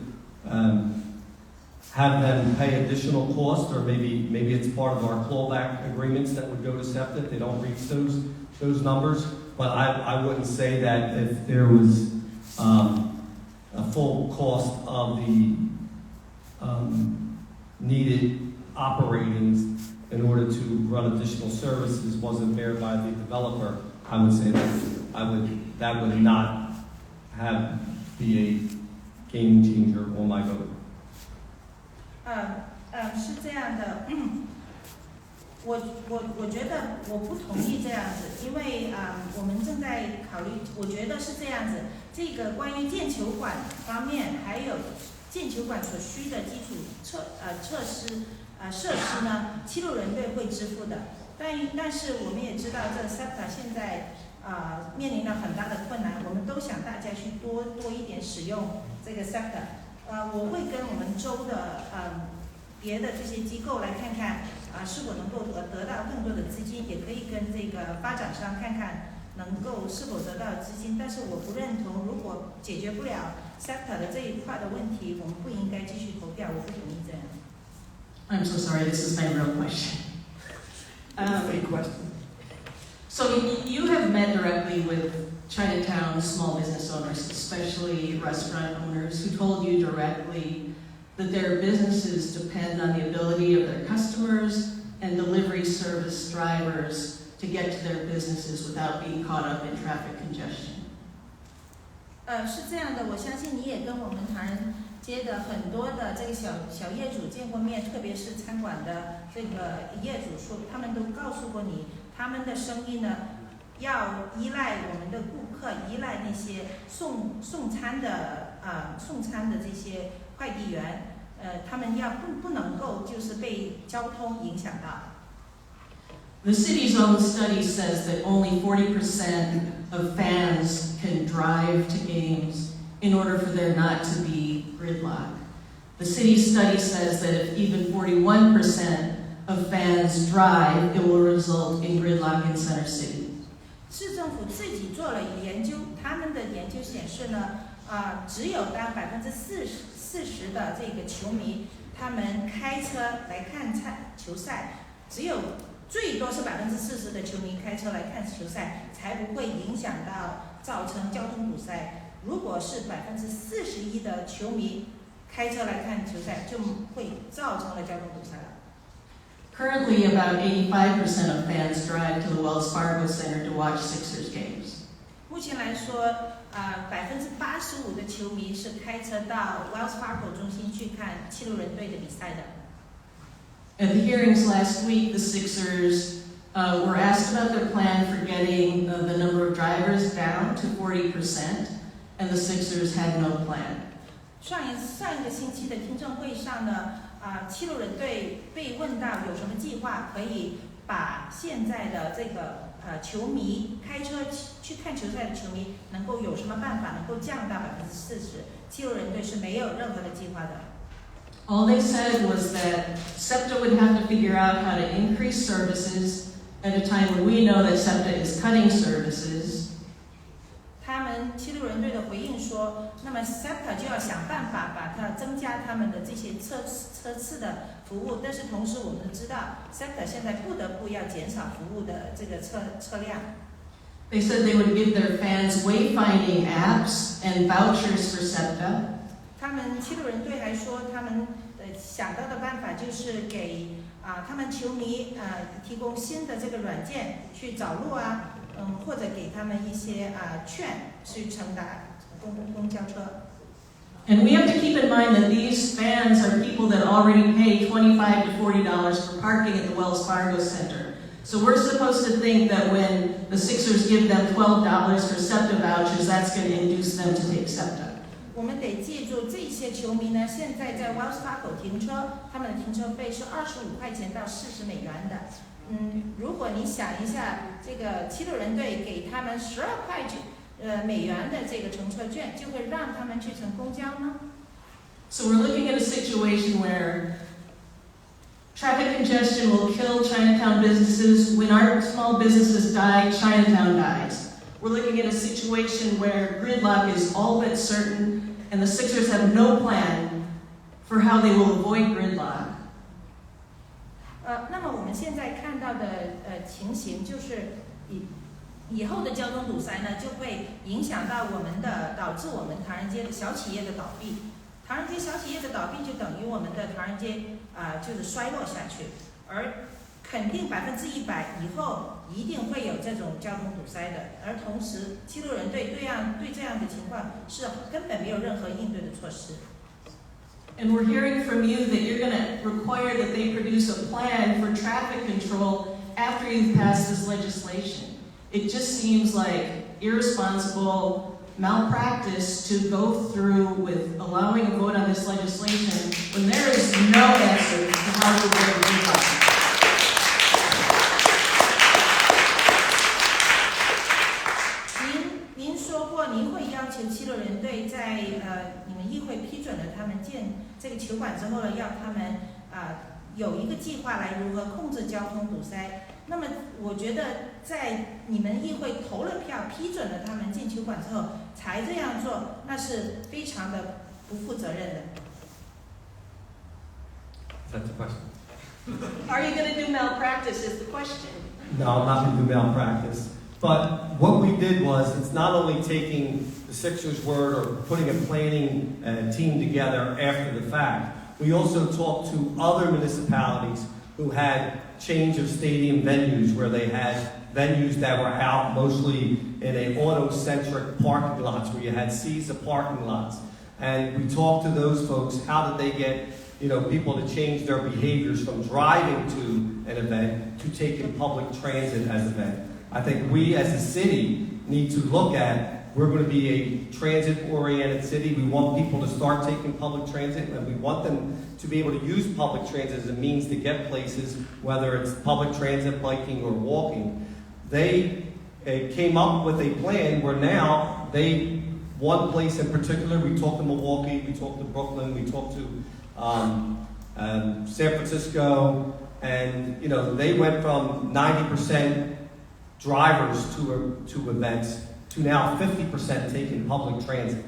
have them pay additional cost, or maybe it's part of our clawback agreements that would go to SEPTA if they don't reach those numbers. But I wouldn't say that if there was a full cost of the needed operatings in order to run additional services wasn't bear by the developer. I would say that would not be a game changer on my vote. 是这样的，我觉得我不同意这样子，因为我们正在考虑，我觉得是这样子，这个关于建球馆方面，还有建球馆所需的基础设施呢，七路人队会支付的，但是我们也知道这 SEPTA 现在面临了很大的困难，我们都想大家去多一点使用这个 SEPTA。我会跟我们州的别的这些机构来看看是否能够得到更多的资金，也可以跟这个发展商看看能够是否得到资金。但是我不认同，如果解决不了 SEPTA 的这一块的问题，我们不应该继续投票。我不同意这样。I'm so sorry, this is my real question. Fake question. So you have met directly with Chinatown small business owners, especially restaurant owners, who told you directly that their businesses depend on the ability of their customers and delivery service drivers to get to their businesses without being caught up in traffic congestion. 是这样的，我相信你也跟我们唐人街的很多的这个小业主见过面，特别是餐馆的这个业主说，他们都告诉过你，他们的生意呢要依赖我们的顾客，依赖那些送餐的这些快递员，他们不能够就是被交通影响到。The city's own study says that only 40% of fans can drive to games in order for there not to be gridlock. The city's study says that if even 41% of fans drive, it will result in gridlock in Center City. 市政府自己做了研究，他们的研究显示呢，只有当40%的这个球迷他们开车来看球赛，只有最多是40%的球迷开车来看球赛，才不会影响到造成交通堵塞。如果是41%的球迷开车来看球赛，就会造成了交通堵塞了。Currently, about 85% of fans drive to the Wells Fargo Center to watch Sixers games. 目前来说，85%的球迷是开车到 Wells Fargo 中心去看七路人队的比赛的。At the hearings last week, the Sixers were asked about their plan for getting the number of drivers down to 40%, and the Sixers had no plan. 上一个星期的听证会上呢，七路人队被问到有什么计划可以把现在的这个球迷开车去看球赛的球迷能够有什么办法能够降到40%？七路人队是没有任何的计划的。All they said was that SEPTA would have to figure out how to increase services at a time when we know that SEPTA is cutting services. 他们七路人队的回应说，那么 SEPTA 就要想办法把它增加他们的这些车次的服务，但是同时我们知道 SEPTA 现在不得不要减少服务的这个车辆。They said they would give their fans wayfinding apps and vouchers for SEPTA. 他们七路人队还说，他们想到的办法就是给他们球迷提供新的这个软件去找路啊，或者给他们一些券去乘搭公交车。And we have to keep in mind that these fans are people that already pay $25 to $40 for parking at the Wells Fargo Center. So we're supposed to think that when the Sixers give them $12 for SEPTA vouchers, that's going to induce them to take SEPTA. 我们得记住，这些球迷呢，现在在 Wells Fargo 停车，他们的停车费是25块钱到40美元的。如果你想一下，这个七六人队给他们12块美元的这个乘车券，就会让他们去乘公交呢。So we're looking at a situation where traffic congestion will kill Chinatown businesses. When our small businesses die, Chinatown dies. We're looking at a situation where gridlock is all but certain, and the Sixers have no plan for how they will avoid gridlock. 那么我们现在看到的情形就是以后的交通堵塞呢，就会影响到导致我们唐人街的小企业的倒闭。唐人街小企业的倒闭就等于我们的唐人街就是衰落下去，而肯定100%以后一定会有这种交通堵塞的。而同时，七六人队对这样的情况是根本没有任何应对的措施。And we're hearing from you that you're going to require that they produce a plan for traffic control after you've passed this legislation. It just seems like irresponsible malpractice to go through with allowing a vote on this legislation when there is no answer to how to avoid gridlock. 您说过，您会要求七六人队在你们议会批准了他们建这个球馆之后呢，要他们有一个计划来如何控制交通堵塞。那么我觉得在你们议会投了票批准了他们建球馆之后才这样做，那是非常的不负责任的。That's the question. Are you going to do malpractice is the question. No, I'm not going to do malpractice. But what we did was, it's not only taking the Sixers' word or putting a planning team together after the fact. We also talked to other municipalities who had change of stadium venues, where they had venues that were out mostly in a auto-centric parking lots, where you had seas of parking lots. And we talked to those folks, how did they get people to change their behaviors from driving to an event to taking public transit as an event. I think we as a city need to look at, we're going to be a transit-oriented city. We want people to start taking public transit, and we want them to be able to use public transit as a means to get places, whether it's public transit, biking, or walking. They came up with a plan where now one place in particular, we talked to Milwaukee, we talked to Brooklyn, we talked to San Francisco, and they went from 90% drivers to events to now 50% taking public transit,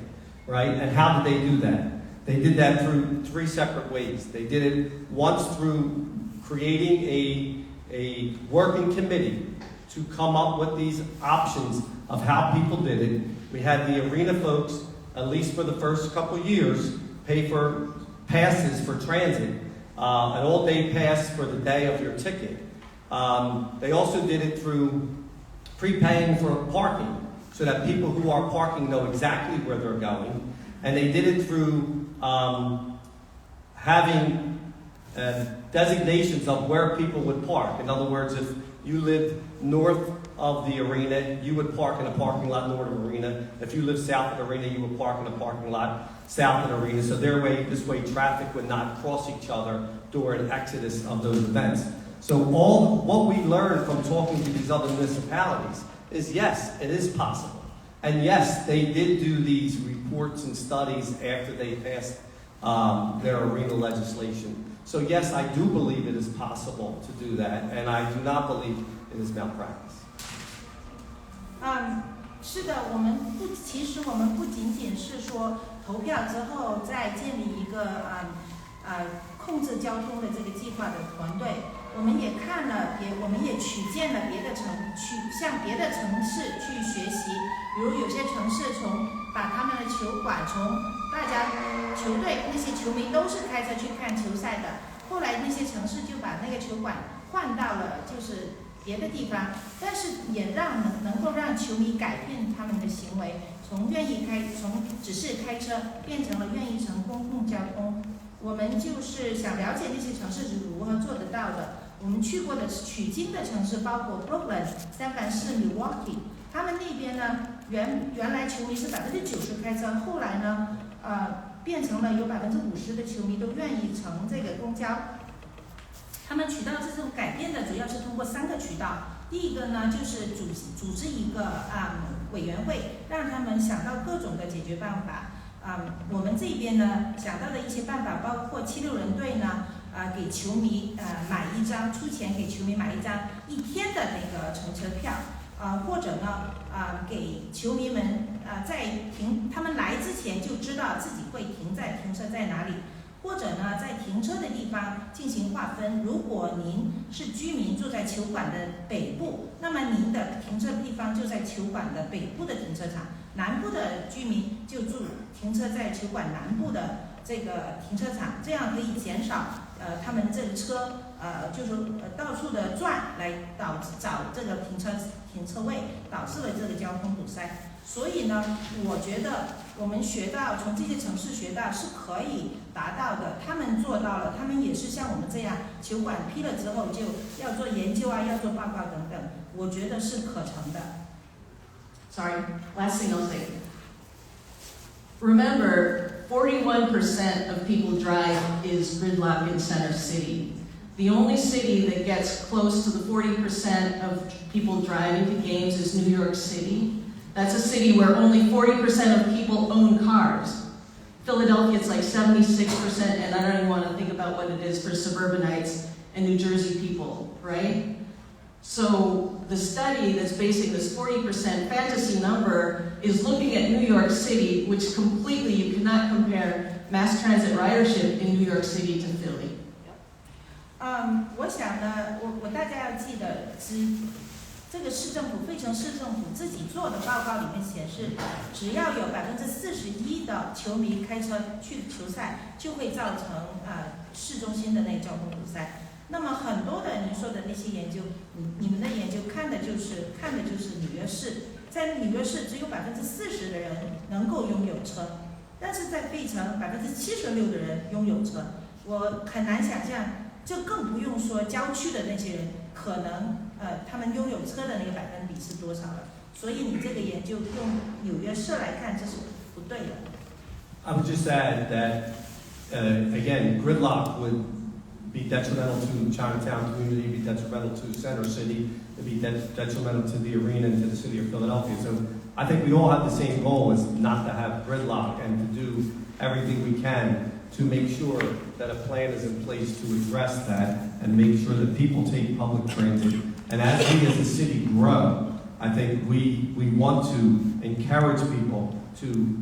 right? And how did they do that? They did that through 3 separate ways. They did it once through creating a working committee to come up with these options of how people did it. We had the arena folks, at least for the first couple of years, pay for passes for transit, an all-day pass for the day of your ticket. They also did it through prepaying for parking, so that people who are parking know exactly where they're going. And they did it through having designations of where people would park. In other words, if you lived north of the arena, you would park in a parking lot north of the arena. If you lived south of the arena, you would park in a parking lot south of the arena. So this way traffic would not cross each other during exodus of those events. So what we learned from talking to these other municipalities is, yes, it is possible. And yes, they did do these reports and studies after they passed their arena legislation. So yes, I do believe it is possible to do that, and I do not believe it is malpractice. 是的，其实我们不仅仅是说投票之后再建立一个控制交通的这个计划的团队。我们也看了，我们也取见了向别的城市去学习，比如有些城市把他们的球馆大家球队那些球迷都是开车去看球赛的，后来那些城市就把那个球馆换到了就是别的地方，但是也能够让球迷改变他们的行为，从只是开车变成了愿意乘公共交通。我们就是想了解那些城市是如何做得到的。我们去过的取经的城市包括 Brooklyn、三藩市、Milwaukee， 他们那边呢原来球迷是90%开车，后来呢变成了有50%的球迷都愿意乘这个公交。他们渠道这种改变的主要是通过3个渠道。第一个呢，就是组织一个委员会，让他们想到各种的解决办法。我们这边呢想到的一些办法包括76人队呢，给球迷出钱给球迷买一张1天的那个乘车票，或者呢给球迷们他们来之前就知道自己会停车在哪里。或者呢，在停车的地方进行划分。如果您是居民住在球馆的北部，那么您的停车地方就在球馆的北部的停车场；南部的居民就停车在球馆南部的这个停车场，这样可以减少他们这个车就是到处的转来找这个停车位，导致了这个交通堵塞。所以呢，我觉得我们从这些城市学到是可以达到的，他们做到了，他们也是像我们这样，球馆批了之后就要做研究要做报告等等，我觉得是可成的。Sorry, last thing I'll say. Remember, 41% of people drive is gridlock in Center City. The only city that gets close to the 40% of people driving to games is New York City. That's a city where only 40% of people own cars. Philadelphia, it's like 76%, and I don't even want to think about what it is for suburbanites and New Jersey people, right? So the study that's basing this 40% fantasy number is looking at New York City, which completely, you cannot compare mass transit ridership in New York City to Philly. 我想呢，大家要记得这个费城市政府自己做的报告里面显示，只要有41%的球迷开车去球赛，就会造成市中心的那个交通堵塞。那么很多的你说的那些研究，你们的研究看的就是纽约市，在纽约市只有40%的人能够拥有车，但是在费城76%的人拥有车，我很难想象，就更不用说郊区的那些人，可能他们拥有车的那个百分比是多少了。所以你这个研究用纽约市来看，这是不对的。I would just add that again, gridlock would be detrimental to Chinatown community, be detrimental to Center City, it'd be detrimental to the arena and to the city of Philadelphia. So I think we all have the same goal, is not to have gridlock and to do everything we can to make sure that a plan is in place to address that and make sure that people take public transit. And as we as a city grow, I think we want to encourage people to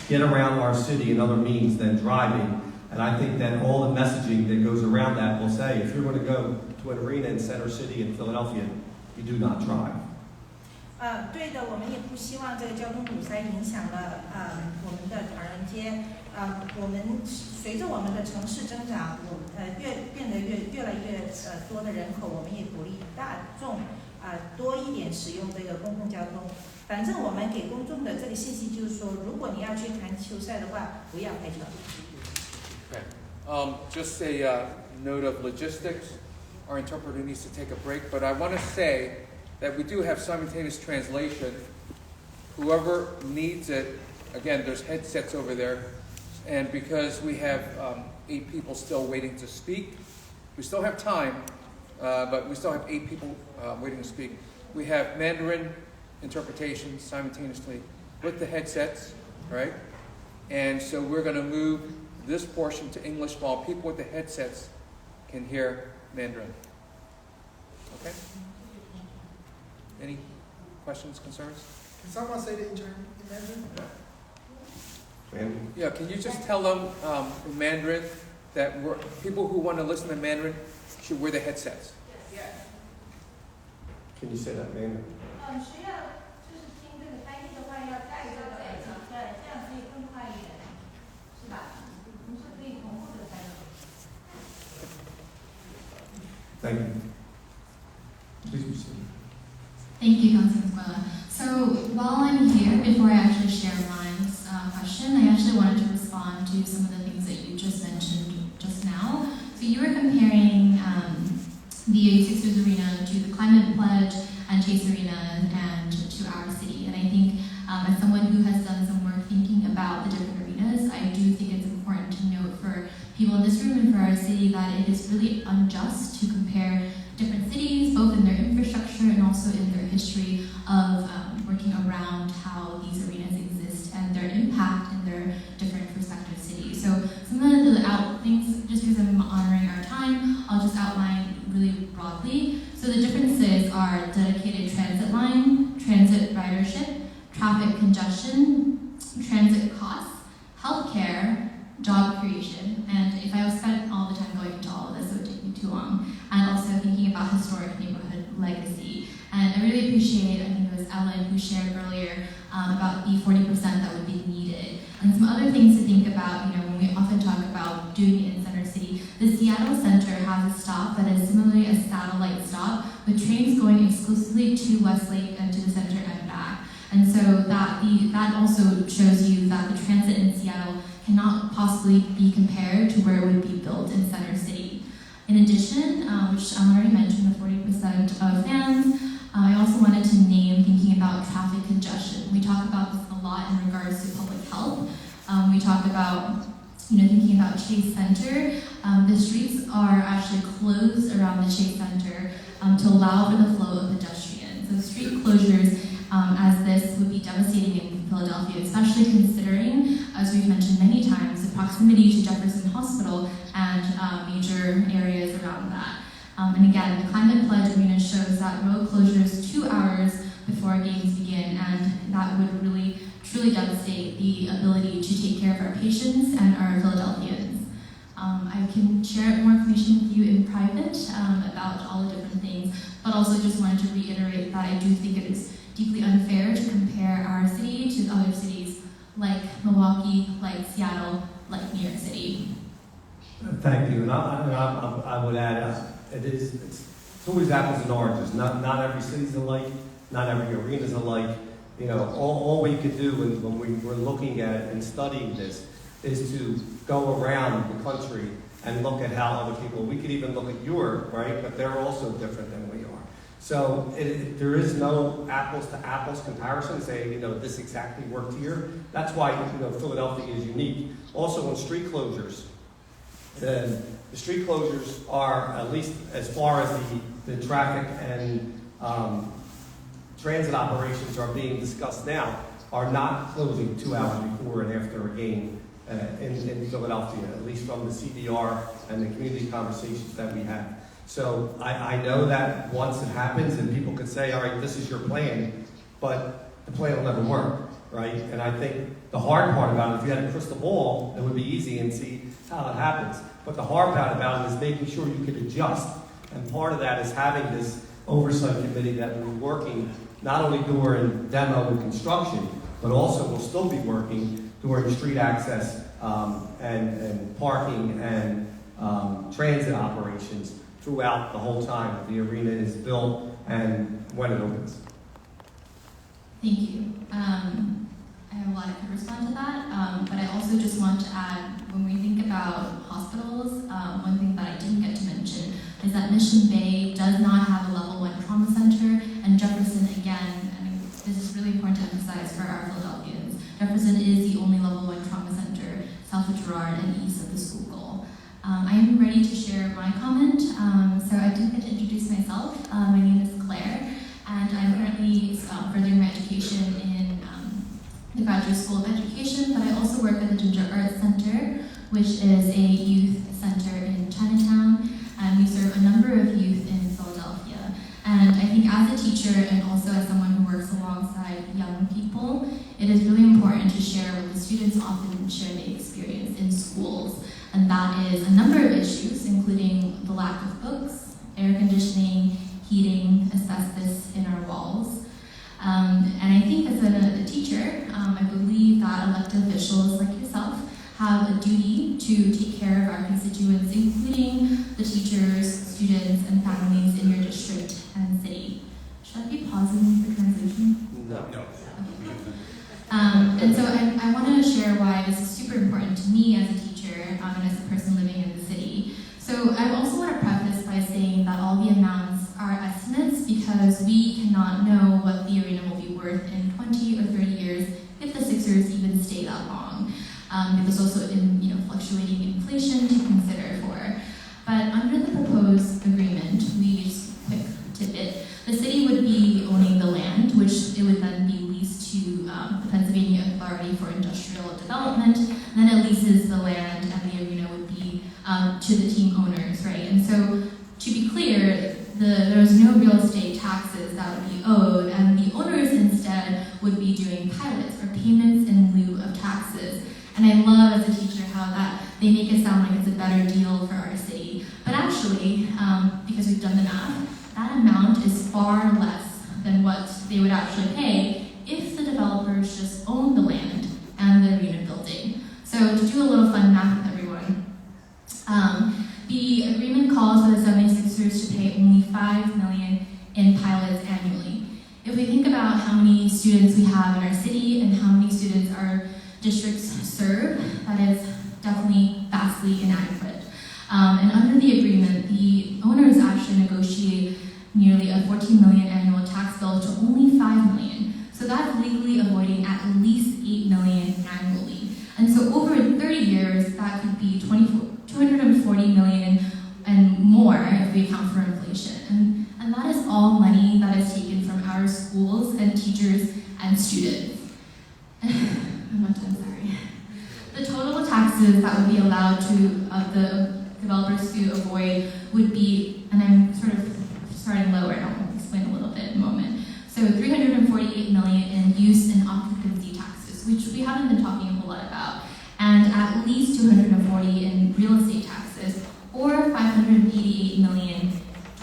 get around our city in other means than driving. And I think that all the messaging that goes around that will say, if you're going to go to an arena in Center City in Philadelphia, you do not drive. 对的，我们也不希望这个交通堵塞影响了我们的唐人街。我们随着我们的城市增长，变得越来越多的人口，我们也鼓励大众多一点使用这个公共交通。反正我们给公众的这个信息就是说，如果你要去看球赛的话，不要开车。Okay. Just a note of logistics. Our interpreter needs to take a break, but I want to say that we do have simultaneous translation. Whoever needs it, again, there's headsets over there. And because we have 8 people still waiting to speak, we still have time, but we still have 8 people waiting to speak. We have Mandarin interpretation simultaneously with the headsets, right? And so we're going to move this portion to English while people with the headsets can hear Mandarin. Okay? Any questions, concerns? Can someone say it in Mandarin? Yeah, can you just tell them in Mandarin that people who want to listen to Mandarin should wear the headsets? Yes. Can you say that, Mandarin? 需要就是听这个翻译的话，要戴这个耳机，这样可以更快一点，是吧？你是可以同步的翻译。Thank you. Please proceed. Thank you, Councilman Squilla. So while I'm here, before I actually share my question, I actually wanted to respond to some of the things that you just mentioned just now. So you were comparing the Sixers Arena to the Climate Pledge and Chase Arena and to our city. And I think as someone who has done some work thinking about the different arenas, I do think it's important to note for people in this room and for our city that it is really unjust to compare different cities, both in their infrastructure and also in their history of working around how these arenas exist and their impact in their different prospective cities. So some of the things, just because I'm honoring our time, I'll just outline really broadly. So the differences are dedicated transit line, transit ridership, traffic congestion, transit costs, healthcare, job creation. And if I spent all the time going into all of this, it would take me too long. And also thinking about historic neighborhood legacy. And I really appreciate, I think it was Ellen who shared earlier about the 40% that would be needed. And some other things to think about, when we often talk about doing it in Center City, the Seattle Center has a stop that is similarly a satellite stop with trains going exclusively to Westlake and to the center and back. And so that also shows you that the transit in Seattle cannot possibly be compared to where it would be built in Center City. In addition, which I already mentioned, the 40% of fans, I also wanted to name thinking about traffic congestion. We talk about this a lot in regards to public health. We talk about, thinking about Chase Center. The streets are actually closed around the Chase Center to allow for the flow of pedestrians. So street closures, as this would be devastating in Philadelphia, especially considering, as we've mentioned many times, the proximity to Jefferson Hospital and major areas around that. And again, the Climate Pledge Arena shows that road closures 2 hours before games begin, and that would really truly devastate the ability to take care of our patients and our Philadelphians. I can share more information with you in private about all the different things, but also just wanted to reiterate that I do think it is deeply unfair to compare our city to other cities like Milwaukee, like Seattle, like New York City. Thank you. And I would add, it's always apples and oranges. Not every city's alike. Not every arena's alike. All we could do when we were looking at and studying this is to go around the country and look at how other people. We could even look at Europe, right? But they're also different than we are. So there is no apples to apples comparison. Say, this exactly worked here. That's why Philadelphia is unique. Also, on street closures. The street closures are, at least as far as the traffic and transit operations are being discussed now, are not closing 2 hours before and after a game in Philadelphia, at least from the CDR and the community conversations that we have. So I know that once it happens and people could say, all right, this is your plan, but the plan will never work, right? And I think the hard part about it, if you had a crystal ball, it would be easy and see how it happens. But the hard part about it is making sure you can adjust. And part of that is having this oversight committee that we're working not only during demo and construction, but also will still be working during street access and parking and transit operations throughout the whole time that the arena is built and when it opens. Thank you. I have a lot I could respond to that, but I also just want to add, when we think about hospitals, one thing that I didn't get to mention is that Mission Bay does not have a level 1 trauma center, and Jefferson, again, this is really important to emphasize for our Philadelphians, Jefferson is the only level 1 trauma center south of Girard and east of the Schuylkill. I am ready to share my comment, so I didn't get to introduce myself. My name is Claire, and I'm currently furthering my education in the Graduate School of Education, but I also work at the Ginger Arts Center, which is a youth center in Chinatown, and we serve a number of youth in Philadelphia. And I think as a teacher and also as someone who works alongside young people, it is really important to share what the students often share they experience in schools. And that is a number of issues, including the lack of books, air conditioning, heating, asbestos in our walls. And I think as a teacher, I believe that elected officials like yourself have a duty to take care of our constituents, including the teachers, students, and families to me as a teacher and as a person living in the city. So I also want to preface by saying that all the amounts are estimates because we cannot know what the arena will be worth in 20 or 30 years if the Sixers even stay that long. There's also fluctuating inflation to consider for. But under the proposed agreement, we just quick tidbit, the city would be owning the land, which it would then be leased to the Pennsylvania Authority for Industrial Development. And then it leases the land, and the arena would be to the team owners, right? And so, to be clear, there's no real estate taxes that would be owed, and the owners instead would be doing pilots or payments in lieu of taxes. And I love as a teacher how that they make it sound like it's a better deal for our city. But actually, because we've done the math, that amount is far less than what they would actually pay if the developers just owned the land and the arena building. So to do a little fun math with everyone, the agreement calls for the 76ers to pay only $5 million in pilots annually. If we think about how many students we have in our city and how many students our districts serve, that is definitely vastly inadequate. And under the agreement, the owners actually negotiate nearly a $14 million annual tax bill to only $5 million. So that's legally avoiding at least $8 million annually. And so over 30 years, that could be $240 million and more if we account for inflation. And that is all money that is taken from our schools and teachers and students. I'm sorry. The total taxes that would be allowed to the developers to avoid would be, and I'm sort of starting lower, and I'll explain a little bit in a moment. So $348 million in use and occupancy taxes, which we haven't been talking a whole lot about, and at least $240 in real estate taxes, or $588 million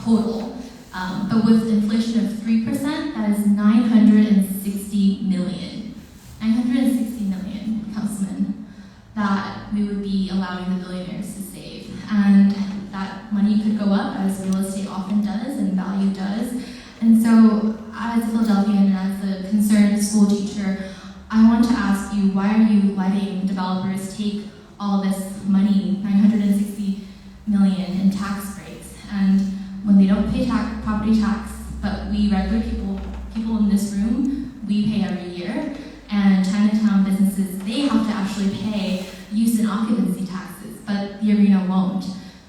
total. But with inflation of 3%, that is $960 million. $960 million, Councilman, that we would be allowing the billionaires to save. And that money could go up, as real estate often does and value does. And so, as a Philadelphian and as a concerned school teacher, I want to ask you, why are you letting developers take all this money, $960 million in tax breaks, and when they don't pay property tax, but we regular people in this room, we pay every year, and Chinatown businesses, they have to actually pay use and occupancy taxes, but the arena won't.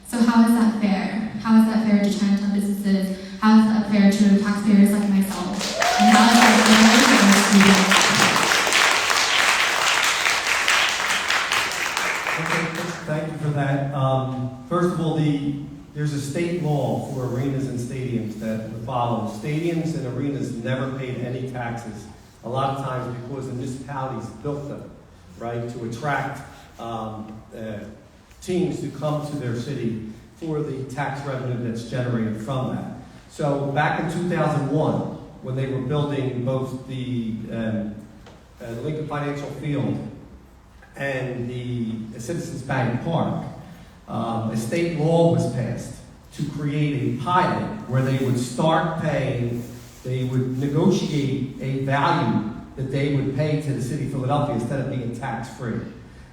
So how is that fair? How is that fair to Chinatown businesses? How is that fair to taxpayers like myself? And how is that fair to students? Okay, thank you for that. First of all, there's a state law for arenas and stadiums that follow. Stadiums and arenas never paid any taxes, a lot of times because the municipalities built them, right, to attract teams to come to their city for the tax revenue that's generated from that. So back in 2001, when they were building both the Lincoln Financial Field and the Citizens Bank Park, a state law was passed to create a pilot where they would start paying, they would negotiate a value that they would pay to the city of Philadelphia instead of being tax-free.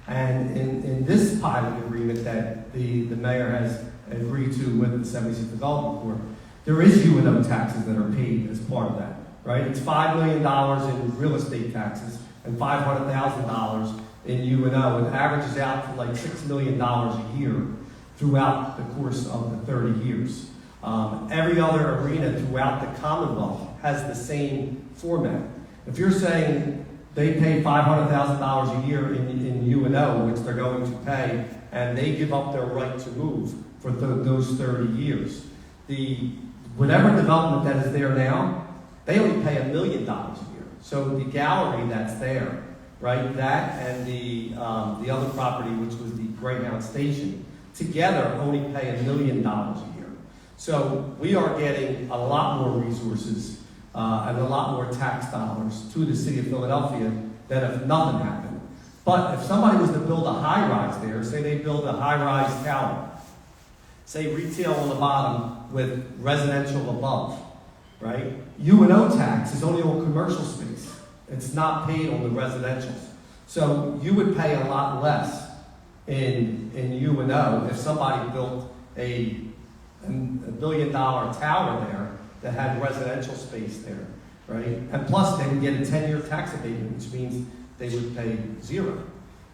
And in this pilot agreement that the mayor has agreed to with the 76th Development Corp, there is UNO taxes that are paid as part of that, right? It's $5 million in real estate taxes and $500,000 in UNO. It averages out to like $6 million a year throughout the course of the 30 years. Every other arena throughout the Commonwealth has the same format. If you're saying they pay $500,000 a year in UNO, which they're going to pay, and they give up their right to move for those 30 years, whatever development that is there now, they only pay $1 million a year. So the gallery that's there, right, that and the other property, which was the Greyhound Station, together only pay $1 million a year. So we are getting a lot more resources and a lot more tax dollars to the city of Philadelphia than if nothing happened. But if somebody was to build a high-rise there, say they build a high-rise tower, say retail on the bottom with residential above, right? UNO tax is only on commercial space. It's not paid on the residentials. So you would pay a lot less in UNO if somebody built a $1 billion tower there that had residential space there, right? And plus, they would get a 10-year tax abatement, which means they would pay zero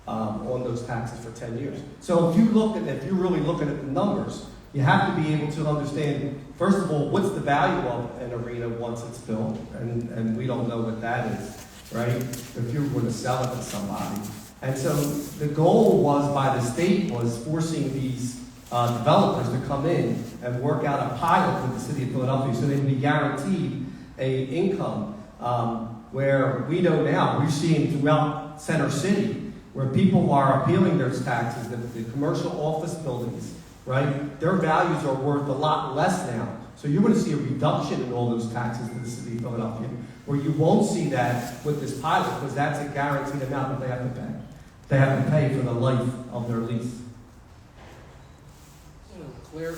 on those taxes for 10 years. So if you're really looking at the numbers, you have to be able to understand, first of all, what's the value of an arena once it's built, and we don't know what that is, right? If you're going to sell it to somebody. And so the goal by the state was forcing these developers to come in and work out a pilot with the city of Philadelphia so they can be guaranteed a income where we know now, we're seeing throughout Center City, where people are appealing their taxes, the commercial office buildings, right? Their values are worth a lot less now. So you're going to see a reduction in all those taxes to the city of Philadelphia, where you won't see that with this pilot, because that's a guaranteed amount that they have to pay. They have to pay for the life of their lease. Claire,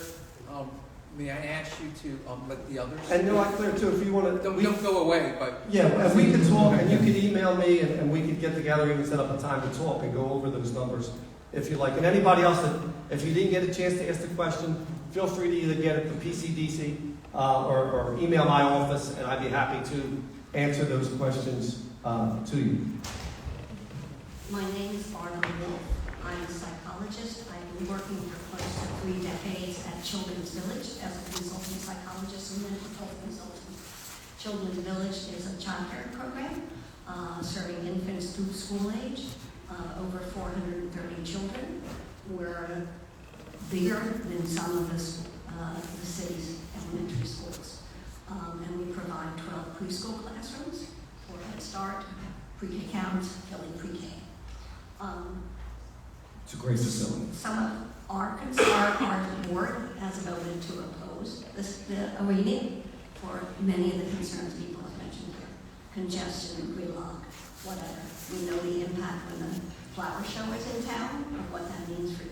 may I ask you to let the others? And no, Claire, too, if you want to... Don't go away, but... Yeah, and we can talk, and you can email me, and we can get together and set up a time to talk and go over those numbers if you like. And anybody else that, if you didn't get a chance to ask the question, feel free to either get it to PCDC or email my office, and I'd be happy to answer those questions to you. My name is Barbara Wolf. I'm a psychologist. I've been working for close to 3 decades at Children's Village as a consultant psychologist and mental health consultant. Children's Village is a child care program serving infants through school age, over 430 children. We're bigger than some of the city's elementary schools. And we provide 12 preschool classrooms for Head Start, pre-K count, Philly pre-K. It's a great facility. Some of our board has voted to oppose the arena for many of the concerns people have mentioned here. Congestion, gridlock, whatever. We know the impact when the flower show is in town, of what that means for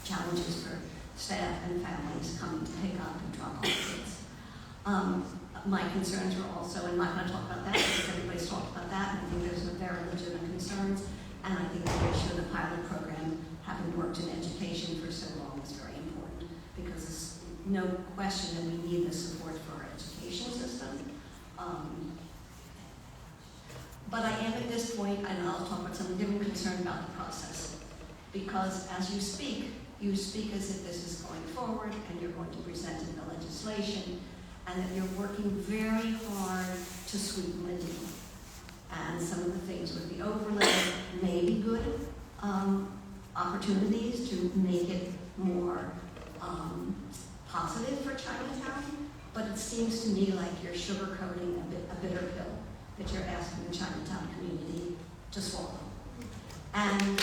challenges for staff and families coming to pick up and drop off kids. My concerns were also, and I'm not going to talk about that because everybody's talked about that, and I think there's some very legitimate concerns. And I think the issue of the pilot program, having worked in education for so long, is very important because there's no question that we need the support for our education system. But I am at this point, and I'll talk about something different, concerned about the process. Because as you speak as if this is going forward and you're going to present in the legislation and that you're working very hard to sweeten the deal. And some of the things with the overlay may be good opportunities to make it more positive for Chinatown, but it seems to me like you're sugarcoating a bitter pill that you're asking the Chinatown community to swallow. And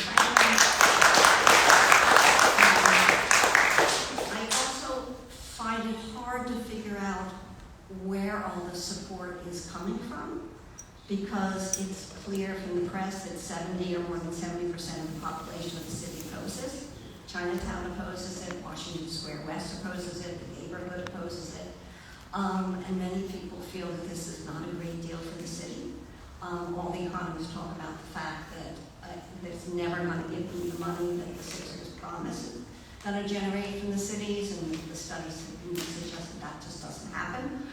I also find it hard to figure out where all the support is coming from, because it's clear from the press that 70 or more than 70% of the population of the city opposes. Chinatown opposes it, Washington Square West opposes it, the neighborhood opposes it, and many people feel that this is not a great deal for the city. All the economists talk about the fact that it's never going to give them the money that the Sixers promise going to generate from the cities, and the studies suggest that just doesn't happen.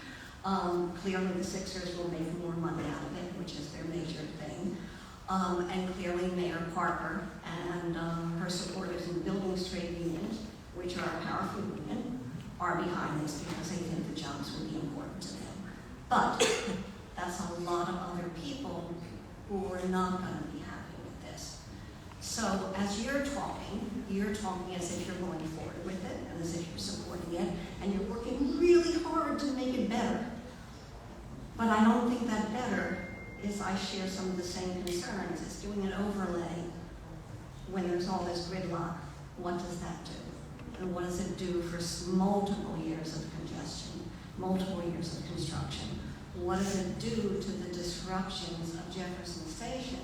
Clearly the Sixers will make more money out of it, which is their major thing. And clearly Mayor Parker and her supporters in the Buildings Trade Union, which are a powerful union, are behind this because they think the jobs will be important to them. But that's a lot of other people who are not going to be happy with this. So as you're talking as if you're going forward with it, and as if you're supporting it, and you're working really hard to make it better. But I don't think that better is I share some of the same concerns as doing an overlay when there's all this gridlock. What does that do? And what does it do for multiple years of congestion, multiple years of construction? What does it do to the disruptions of Jefferson Station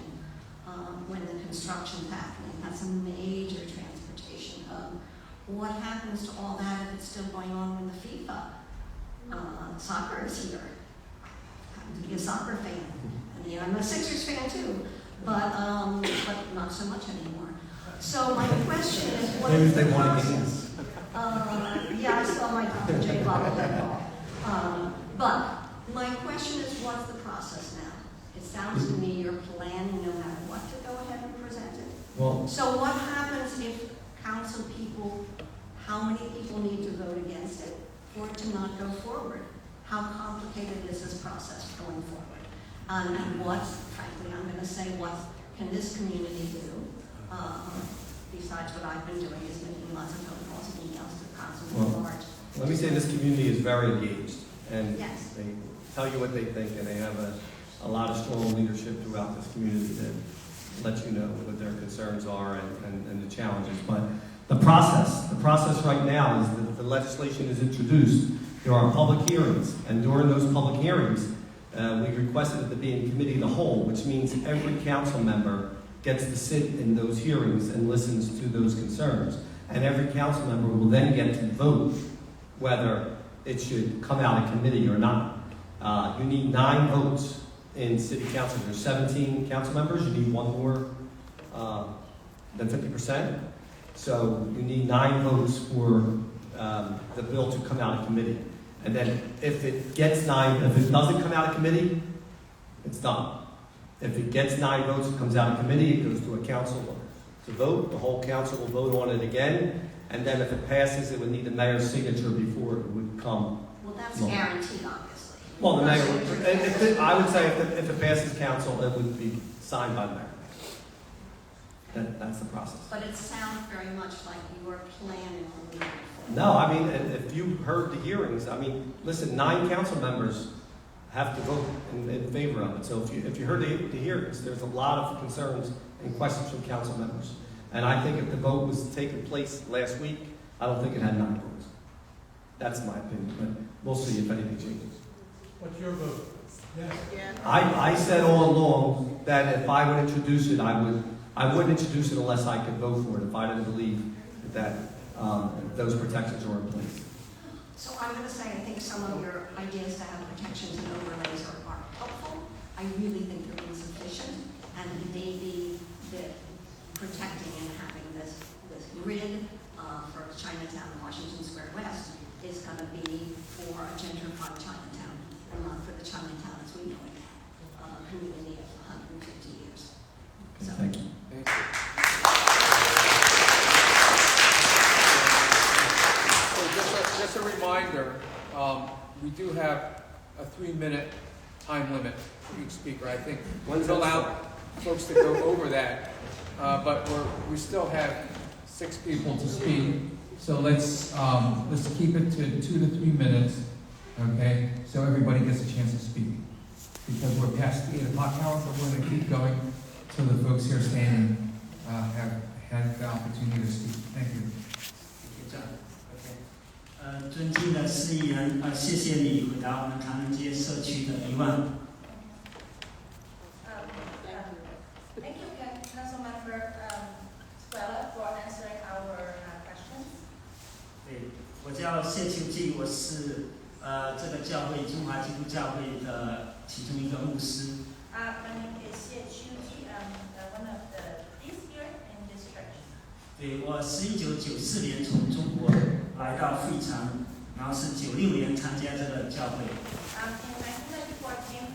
when the construction's happening? That's a major transportation hub. What happens to all that if it's still going on when the FIFA soccer is here? I happen to be a soccer fan. I mean, I'm a Sixers fan too, but not so much anymore. So my question is, what Maybe is they the want to process? Yeah, I saw my Dr. J. Bobble. But my question is, what's the process now? It sounds to me you're planning no matter what to go ahead and present it. Well, So what happens if council people, how many people need to vote against it for it to not go forward? How complicated is this process going forward? And what, frankly, I'm going to say, what can this community do? Besides what I've been doing is making lots of phone calls and emails to council Well, at large. let me say this community is very engaged, and Yes. they tell you what they think, and they have a lot of strong leadership throughout this community that lets you know what their concerns are and the challenges. But the process right now is that the legislation is introduced. There are public hearings, and during those public hearings, we requested it to be in committee of the whole, which means every council member gets to sit in those hearings and listens to those concerns. And every council member will then get to vote whether it should come out of committee or not. You need 9 votes in city council. There's 17 council members. You need 1 more than 50%. So you need 9 votes for the bill to come out of committee. And then if it doesn't come out of committee, it's done. If it gets 9 votes, it comes out of committee, it goes to a council to vote. The whole council will vote on it again. And then if it passes, it would need the mayor's signature before it would come. Well, that's guaranteed, obviously. Well, the mayor, I would say if it passes council, it would be signed by the mayor. That's the process. But it sounds very much like you are planning on moving forward. No, I mean, if you heard the hearings, I mean, listen, 9 council members have to vote in favor of it. So if you heard the hearings, there's a lot of concerns and questions from council members. And I think if the vote was taking place last week, I don't think it had 9 votes. That's my opinion, but we'll see if anything changes. What's your vote? Yes. I said all along that if I would introduce it, I wouldn't introduce it unless I could vote for it, if I didn't believe that those protections were in place. So I'm going to say I think some of your ideas to have protections and overlays are helpful. I really think they're insufficient, and maybe the protecting and having this grid for Chinatown and Washington Square West is going to be for a gentrified Chinatown and not for the Chinatown as we know it, community of 150 years. So. Thank you. So just a reminder, we do have a 3-minute time limit for each speaker. I think we've allowed folks to go over that, but we still have 6 people to speak. So let's keep it to 2 to 3 minutes, okay? So everybody gets a chance to speak, because we're past the 8 o'clock hour, but we're going to keep going so the folks here standing have had the opportunity to speak. Thank you. 尊敬的市议员，谢谢你回答我们唐人街社区的疑问。Thank you, Councilmember Squilla, for answering our questions. 对，我叫谢秋季，我是这个教会中华基督教会的其中一个牧师。My name is Xie Chuji. I'm one of the priests here in this church. 对，我是1994年从中国来到费城，然后是96年参加这个教会。In 1994, came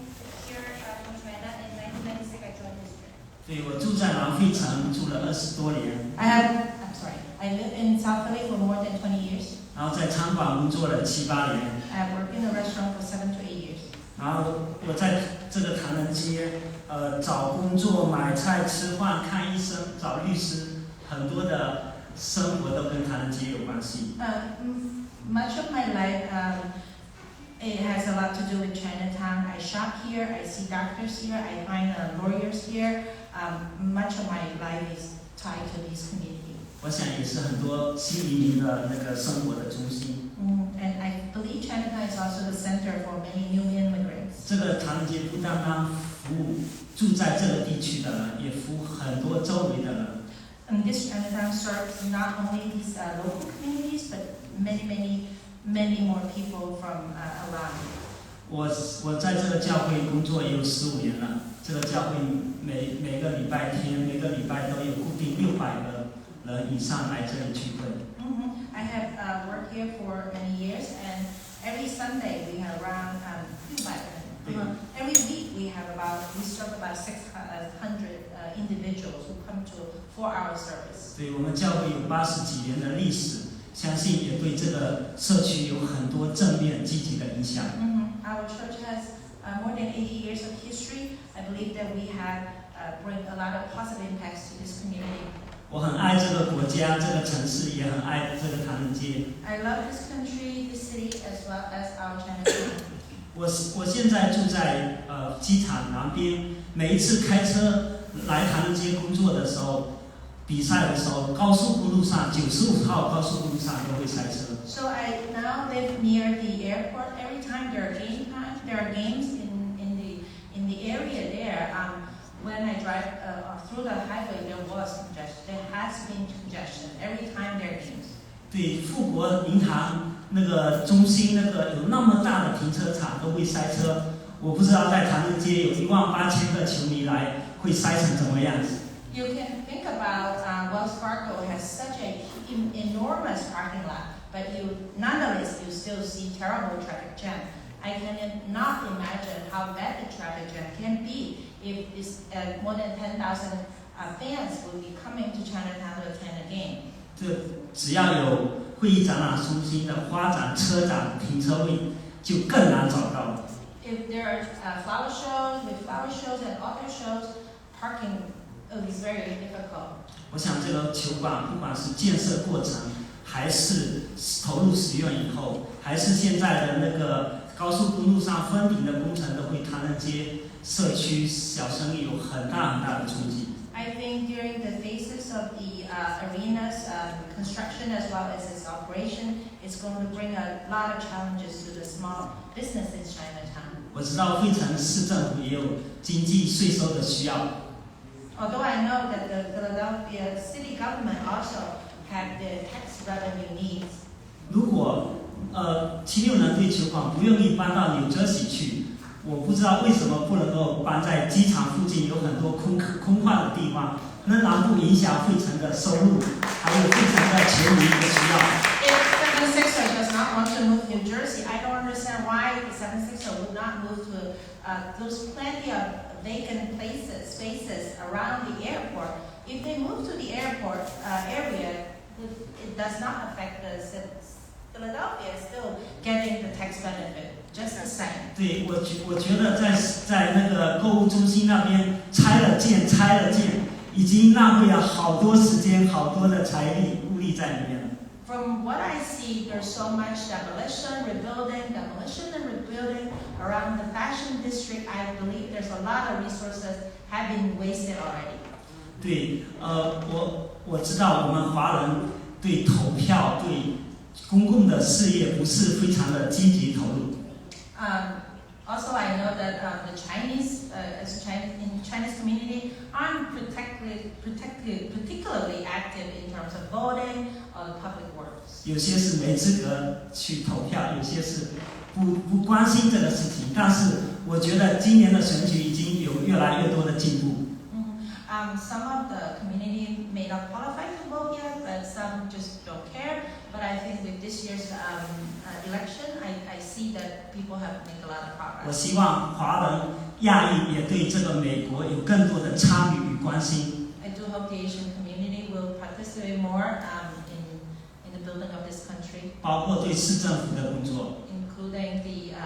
here from China. In 1996, I joined this church. 对，我住在南费城住了20多年。I live in South Philly for more than 20 years. 然后在餐馆工作了7、8年。I worked in a restaurant for 7 to 8 years. 然后我在这个唐人街，找工作、买菜、吃饭、看医生、找律师，很多的生活都跟唐人街有关系。Much of my life, it has a lot to do with Chinatown. I shop here, I see doctors here, I find lawyers here. Much of my life is tied to this community. 我想也是很多新移民的那个生活的中心。And I believe Chinatown is also the center for many new immigrants. 这个唐人街不单单服务住在这个地区的人，也服务很多周围的人。And this Chinatown serves not only these local communities, but many more people from around. 我在这个教会工作也有15年了。这个教会每个礼拜天、每个礼拜都有固定600个人以上来这里聚会。I have worked here for many years, and every Sunday we have around every week we serve about 600 individuals who come to 4-hour service. 对，我们教会有80几年的历史，相信也对这个社区有很多正面积极的影响。Our church has more than 80 years of history. I believe that we have bring a lot of positive impacts to this community. 我很爱这个国家，这个城市，也很爱这个唐人街。I love this country, this city, as well as our Chinatown. 我现在住在机场南边，每一次开车来唐人街工作的时候，比赛的时候，高速公路上95号高速公路上都会塞车。So I now live near the airport. Every time there are games in the area there. When I drive through the highway, there was congestion. There has been congestion every time there are games. 对，富国银行那个中心有那么大的停车场都会塞车，我不知道在唐人街有18000个球迷来会塞成怎么样子。You can think about Wells Fargo has such a enormous parking lot, but nonetheless you still see terrible traffic jam. I cannot imagine how bad the traffic jam can be if more than 10,000 fans will be coming to Chinatown to attend a game. 这只要有会议展览中心的花展、车展、停车位，就更难找到了。If there are flower shows and auto shows, parking is very difficult. 我想这个球馆不管是建设过程，还是投入使用以后，还是现在的那个高速公路上封顶的工程，都会唐人街社区小生意有很大的冲击。I think during the phases of the arena's construction as well as its operation, it's going to bring a lot of challenges to the small business in Chinatown. 我知道费城市政府也有经济税收的需要。Although I know that the Philadelphia city government also have the tax revenue needs. 如果76人队球馆不愿意搬到纽泽西去，我不知道为什么不能够搬在机场附近有很多空旷的地方，仍然不影响费城的收入，还有费城的球迷的需要。If 76ers does not want to move New Jersey, I don't understand why the 76ers would not move to those plenty of vacant spaces around the airport. If they move to the airport area, it does not affect the Philadelphia still getting the tax benefit, just the same. 对，我觉得在那个购物中心那边拆了建，已经浪费了好多时间、好多的财力物力在里面了。From what I see, there's so much demolition, rebuilding around the fashion district. I believe there's a lot of resources have been wasted already. 对，我知道我们华人对投票、对公共的事业不是非常的积极投入。Also, I know that the Chinese, in Chinese community, aren't particularly active in terms of voting or public works. 有些是没资格去投票，有些是不关心这个事情。但是我觉得今年的选举已经有越来越多的进步。Some of the community may not qualify to vote yet, but some just don't care. But I think with this year's election, I see that people have made a lot of progress. 我希望华人、亚裔也对这个美国有更多的参与与关心。I do hope the Asian community will participate more in the building of this country. 包括对市政府的工作。Including the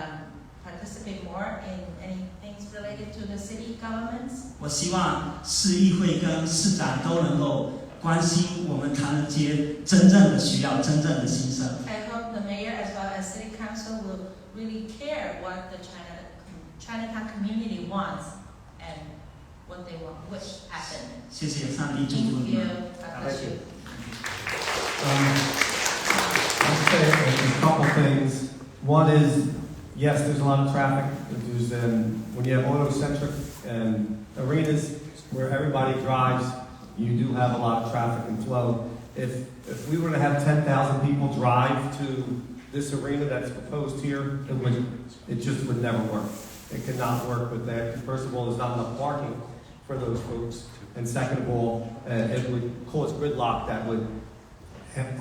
participate more in any things related to the city governments. 我希望市议会跟市长都能够关心我们唐人街真正的需要、真正的心声。I hope the mayor as well as city council will really care what the Chinatown community wants and what they want, which happen. 谢谢上帝祝福你们。 God bless you. I'll say a couple things. One is, yes, there's a lot of traffic. There's, when you have auto-centric arenas where everybody drives, you do have a lot of traffic and flow. If we were to have 10,000 people drive to this arena that's proposed here, it just would never work. It could not work with that. First of all, there's not enough parking for those folks. And second of all, it would cause gridlock that would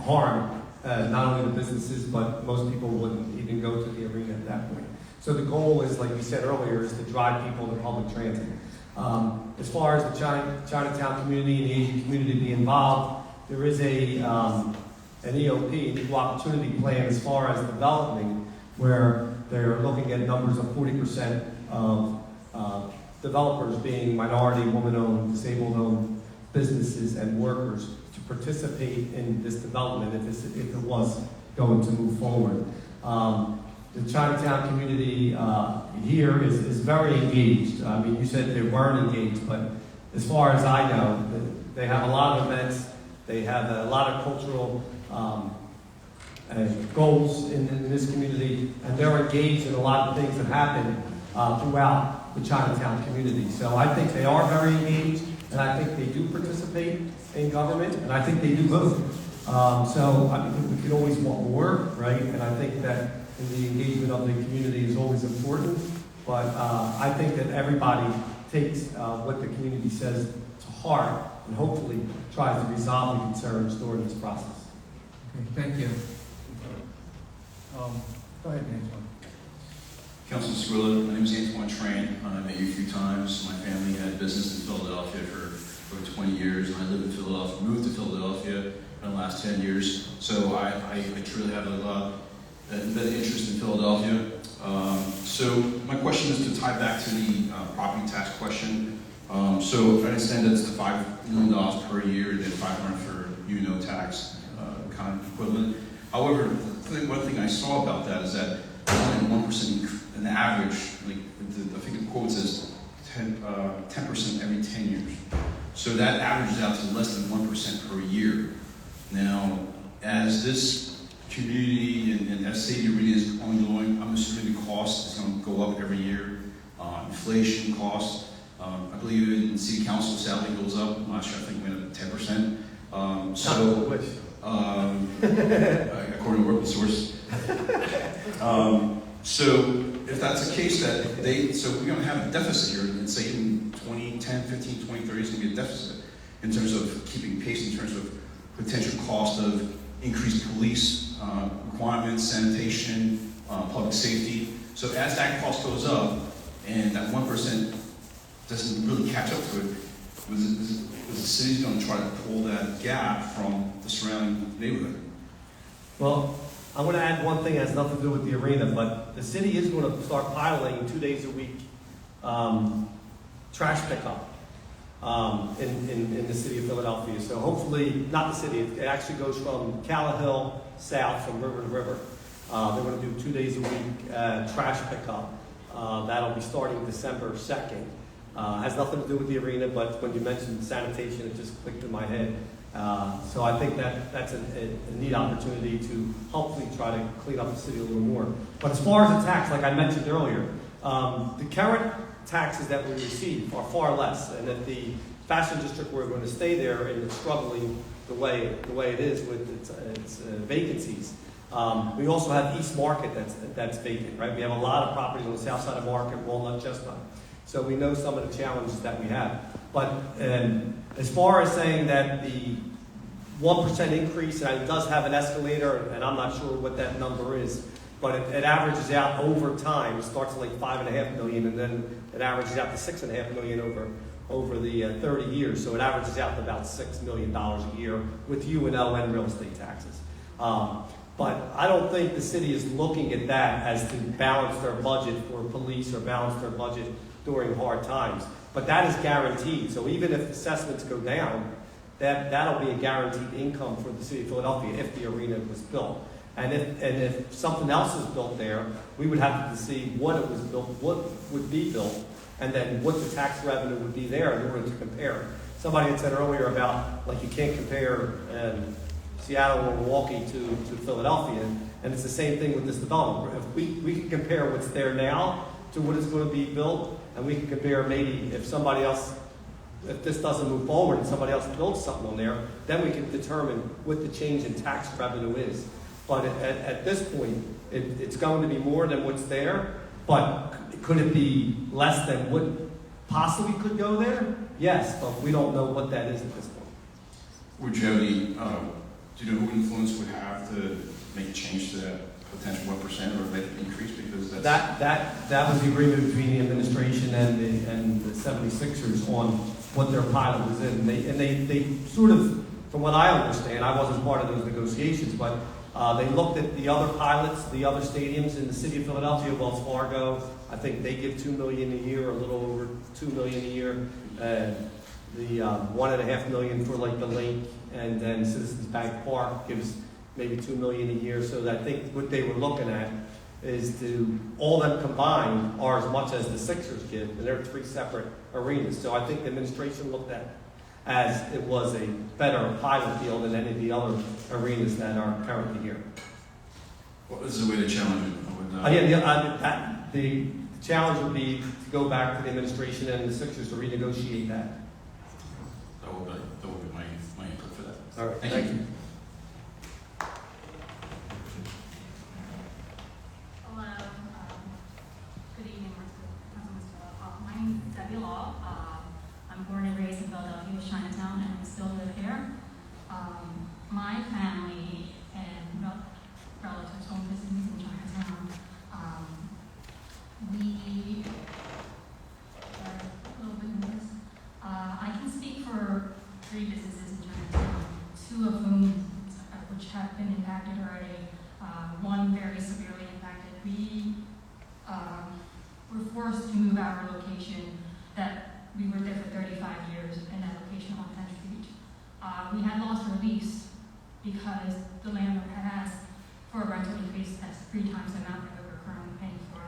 harm not only the businesses, but most people wouldn't even go to the arena at that point. So the goal is, like we said earlier, is to drive people to public transit. As far as the Chinatown community and the Asian community being involved, there is an EOP, an Equal Opportunity Plan, as far as developing, where they're looking at numbers of 40% of developers being minority, woman-owned, disabled-owned businesses and workers to participate in this development if it was going to move forward. The Chinatown community here is very engaged. I mean, you said they weren't engaged, but as far as I know, they have a lot of events. They have a lot of cultural goals in this community, and they're engaged in a lot of things that happen throughout the Chinatown community. So I think they are very engaged, and I think they do participate in government, and I think they do vote. So I mean, we could always want more, right? And I think that the engagement of the community is always important, but I think that everybody takes what the community says to heart and hopefully tries to resolve the concerns during this process. Okay, thank you. Go ahead, Antoine. Councilman Squilla, my name is Antoine Tran. I met you a few times. My family had business in Philadelphia for over 20 years, and I live in Philadelphia, moved to Philadelphia in the last 10 years. So I truly have a embedded interest in Philadelphia. So my question is to tie back to the property tax question. So if I understand that it's the $5 million per year, and then $500 for UNO tax kind of equivalent. However, one thing I saw about that is that only 1% an average, like I think the quote says 10% every 10 years. So that averages out to less than 1% per year. Now, as this community and as City Arena is ongoing, I'm assuming the cost is going to go up every year. Inflation costs. I believe in City Council salary goes up. I'm not sure. I think it went up 10%. According to Working Source. So if that's the case, so we're going to have a deficit here, and say in 2010, 15, 20, 30, it's going to be a deficit in terms of keeping pace, in terms of potential cost of increased police requirements, sanitation, public safety. So as that cost goes up, and that 1% doesn't really catch up to it, was the city's going to try to pull that gap from the surrounding neighborhood? Well, I want to add one thing that has nothing to do with the arena, but the city is going to start piloting 2 days a week trash pickup in the city of Philadelphia. So hopefully, not the city, it actually goes from Calla south, from river to river. They're going to do 2 days a week trash pickup. That'll be starting December 2nd. Has nothing to do with the arena, but when you mentioned sanitation, it just clicked in my head. So I think that's a neat opportunity to hopefully try to clean up the city a little more. But as far as the tax, like I mentioned earlier, the current taxes that we receive are far less, and that the fashion district, we're going to stay there and it's struggling the way it is with its vacancies. We also have East Market that's vacant, right? We have a lot of properties on the south side of Market, Walnut, Chestnut. So we know some of the challenges that we have. But as far as saying that the 1% increase, and it does have an escalator, and I'm not sure what that number is, but it averages out over time. It starts at like $5.5 million, and then it averages out to $6.5 million over the 30 years. So it averages out to about $6 million a year with UNO and real estate taxes. But I don't think the city is looking at that as to balance their budget for police or balance their budget during hard times. But that is guaranteed. So even if assessments go down, that'll be a guaranteed income for the city of Philadelphia if the arena was built. And if something else is built there, we would have to see what it was built, what would be built, and then what the tax revenue would be there in order to compare. Somebody had said earlier about, like, you can't compare Seattle or Milwaukee to Philadelphia, and it's the same thing with this development. If we can compare what's there now to what is going to be built, and we can compare maybe if this doesn't move forward and somebody else builds something on there, then we can determine what the change in tax revenue is. But at this point, it's going to be more than what's there, but could it be less than what possibly could go there, yes, but we don't know what that is at this point. Would you have any, do you know who influence would have to make a change to that potential 1% or let it increase, because that's... That was the agreement between the administration and the 76ers on what their pilot was in. And they sort of, from what I understand, I wasn't part of those negotiations, but they looked at the other pilots, the other stadiums in the city of Philadelphia, Wells Fargo. I think they give $2 million a year, a little over $2 million a year. The $1.5 million for like the lake, and then Citizens Bank Park gives maybe $2 million a year. So I think what they were looking at is to all them combined are as much as the Sixers give, and they're 3 separate arenas. So I think the administration looked at as it was a better pilot deal than any of the other arenas that are currently here. Well, this is a way to challenge it. The challenge would be to go back to the administration and the Sixers to renegotiate that. That will be my input for that. All right, thank you. Hello. Good evening, Councilmember Squilla. My name is Debbie Law. I'm born and raised in Philadelphia, Chinatown, and I still live here. My family and relatives home visiting me in Chinatown. We are a little bit nervous. I can speak for 3 businesses in Chinatown, 2 of whom which have been impacted already. One very severely impacted. We were forced to move our location that we were there for 35 years in that location on 10th Street. We had lost our lease because the landlord had asked for a rental increase that's 3 times the amount that we were currently paying for.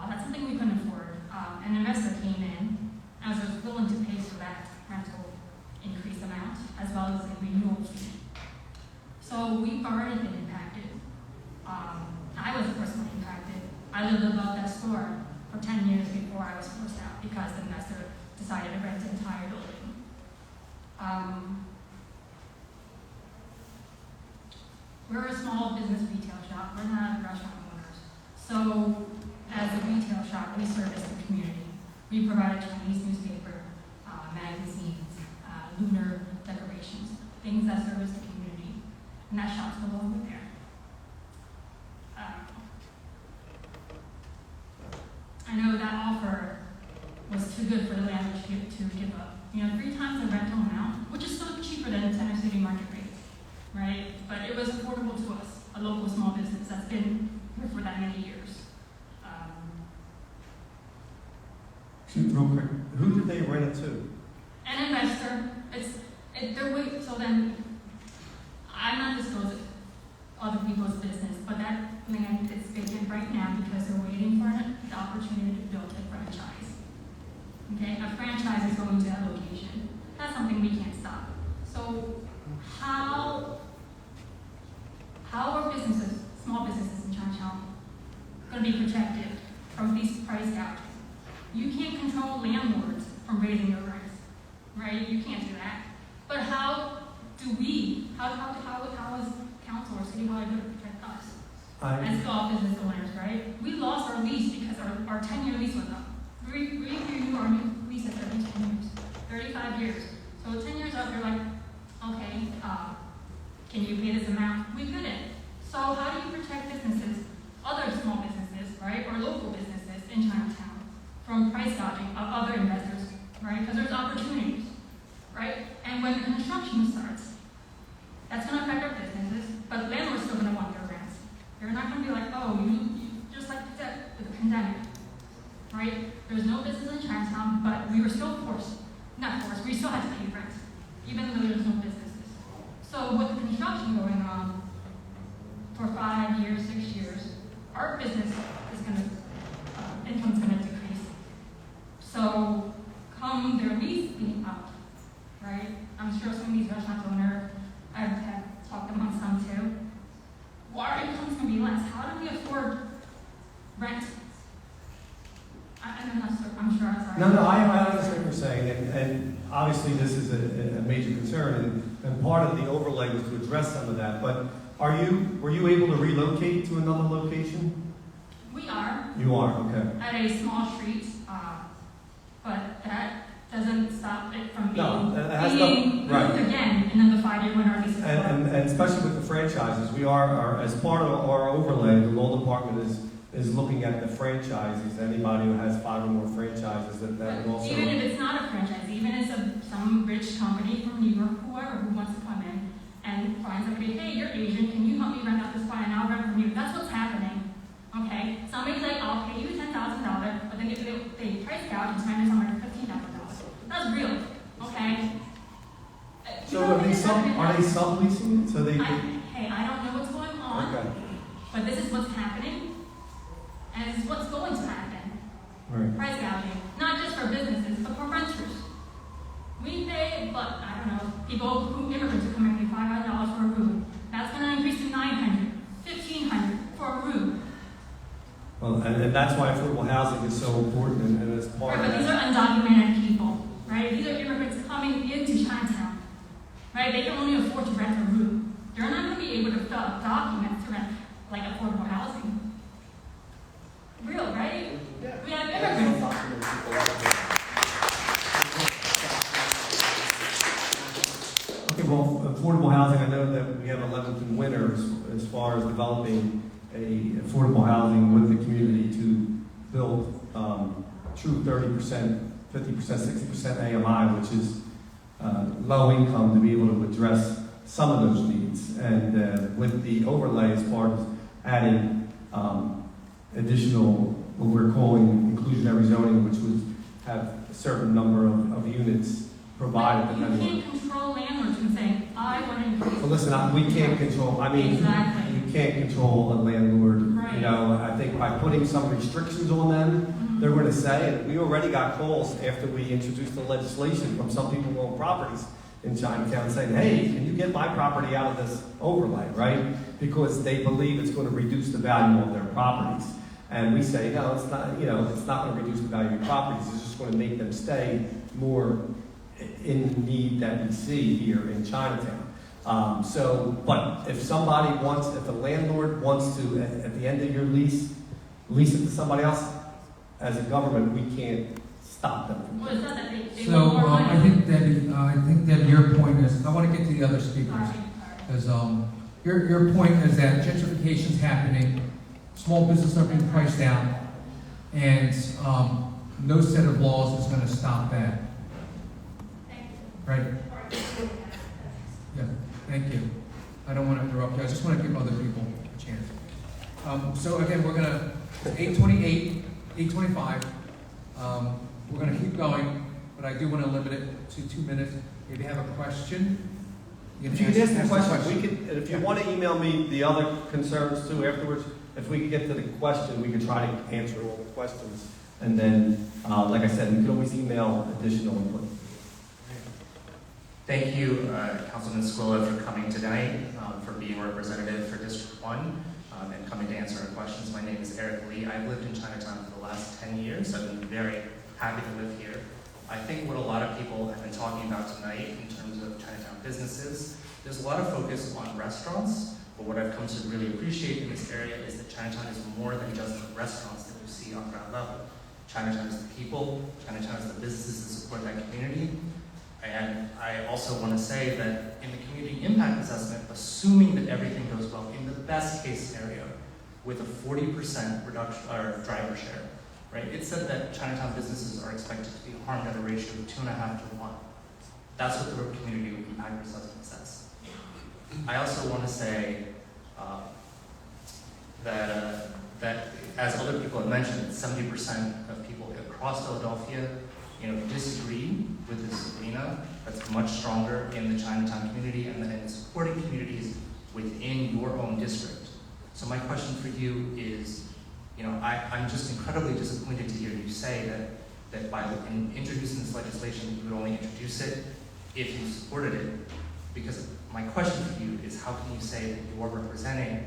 That's something we couldn't afford. An investor came in and was willing to pay for that rental increase amount as well as a renewal fee. So we've already been impacted. I was personally impacted. I lived above that store for 10 years before I was forced out because the investor decided to rent the entire building. We're a small business retail shop. We're not restaurant owners. So as a retail shop, we service the community. We provide a Chinese newspaper, magazines, lunar decorations, things that service the community. And that shop's no longer there. I know that offer was too good for the landlord to give up. 3 times the rental amount, which is still cheaper than Center City market rate, right? But it was affordable to us, a local small business that's been here for that many years. Real quick, who did they rent it to? An investor. So then, I'm not disclosing other people's business, but that land is vacant right now because they're waiting for the opportunity to build a franchise. Okay, a franchise is going to that location. That's something we can't stop. So how are businesses, small businesses in Chinatown, going to be protected from these price gouging? You can't control landlords from raising their rents, right? You can't do that. But how is council or city hall going to protect us as small business owners, right? We lost our lease because our 10-year lease was up. We renew our new lease every 10 years, 35 years. So 10 years up, you're like, okay, can you pay this amount? We couldn't. So how do you protect businesses, other small businesses, right, or local businesses in Chinatown from price gouging of other investors, right? Because there's opportunities, right? And when the construction starts, that's going to affect our businesses, but landlords still going to want their rents. They're not going to be like, oh, you just like with the pandemic, right? There's no business in Chinatown, but we were still we still had to pay rent, even though there's no businesses. So with the construction going on for 5 years, 6 years, our business is going to, income's going to decrease. So come their lease being up, right? I'm sure some of these restaurant owners, I've talked amongst some too. Our income's going to be less. How do we afford rent? I'm sure. No, I understand what you're saying, and obviously this is a major concern, and part of the overlay was to address some of that. But were you able to relocate to another location? We are. You are, okay. At a small street, but that doesn't stop it from No, being, it has being right. moved again in the 5-year when our lease is up. And especially with the franchises, we are as part of our overlay, the law department is looking at the franchises. Anybody who has 5 or more franchises that would also. Even if it's not a franchise, even if some rich company from New York, whoever who wants to come in and find somebody, hey, you're Asian, can you help me rent out this spot and I'll rent from you? That's what's happening. Okay? Somebody's like, I'll pay you $10,000, but then if they price gouge and spend it somewhere $15,000. That's real. Okay? So are they subleasing? So they. Hey, I don't know what's going on, Okay. but this is what's happening, and this is what's going to happen. Right. Price gouging, not just for businesses, but for renters. We pay, but I don't know, immigrants are coming in $500 for a room. That's going to increase to $900, $1,500 for a room. Well, and that's why affordable housing is so important, and it's part Right, of but these that. are undocumented people, right? These are immigrants coming into Chinatown, right? They can only afford to rent a room. They're not going to be able to fill out documents to rent like affordable housing. Real, right? Yeah. We have immigrants. Okay, well, affordable housing, I know that we have 11th and winners as far as developing a affordable housing with the community to build true 30%, 50%, 60% AMI, which is low income, to be able to address some of those needs. And with the overlay as part of adding additional, what we're calling inclusionary zoning, which would have a certain number of units provided. You can't control landlords from saying, I want to increase. Well, listen, we can't control, Exactly. you can't control a landlord. Right. You know, I think by putting some restrictions on them, they're going to say, and we already got calls after we introduced the legislation from some people who own properties in Chinatown saying, hey, can you get my property out of this overlay, right? Because they believe it's going to reduce the value of their properties. And we say, no, it's not, it's not going to reduce the value of your properties. It's just going to make them stay more in the need that we see here in Chinatown. But if somebody wants, if a landlord wants to, at the end of your lease it to somebody else, as a government, we can't stop them from Well, it's not that they So want more money. I think Debbie, your point is, I want to get to the other speakers. Because your point is that gentrification is happening, small business are being priced out, and no set of laws is going to stop that. Right? Yeah, thank you. I don't want to interrupt you. I just want to give other people a chance. So again, we're going to, 8:28, 8:25. We're going to keep going, but I do want to limit it to 2 minutes. If you have a question, If you could ask the question, if you want to email me the other concerns too afterwards, if we could get to the question, we could try to answer all the questions. And then, like I said, you can always email additional input. Thank you, Councilman Squilla, for coming tonight, for being representative for District 1, and coming to answer our questions. My name is Eric Lee. I've lived in Chinatown for the last 10 years. I've been very happy to live here. I think what a lot of people have been talking about tonight in terms of Chinatown businesses, there's a lot of focus on restaurants, but what I've come to really appreciate in this area is that Chinatown is more than just the restaurants that you see on ground level. Chinatown is the people, Chinatown is the businesses that support that community. And I also want to say that in the community impact assessment, assuming that everything goes well, in the best case scenario, with a 40% reduction or driver share, right? It said that Chinatown businesses are expected to be harmed at a ratio of 2.5 to 1. That's what the community impact assessment says. I also want to say that as other people have mentioned, 70% of people across Philadelphia, disagree with this arena that's much stronger in the Chinatown community and in supporting communities within your own district. So my question for you is, I'm just incredibly disappointed to hear you say that by introducing this legislation, you would only introduce it if you supported it. Because my question for you is, how can you say that you are representing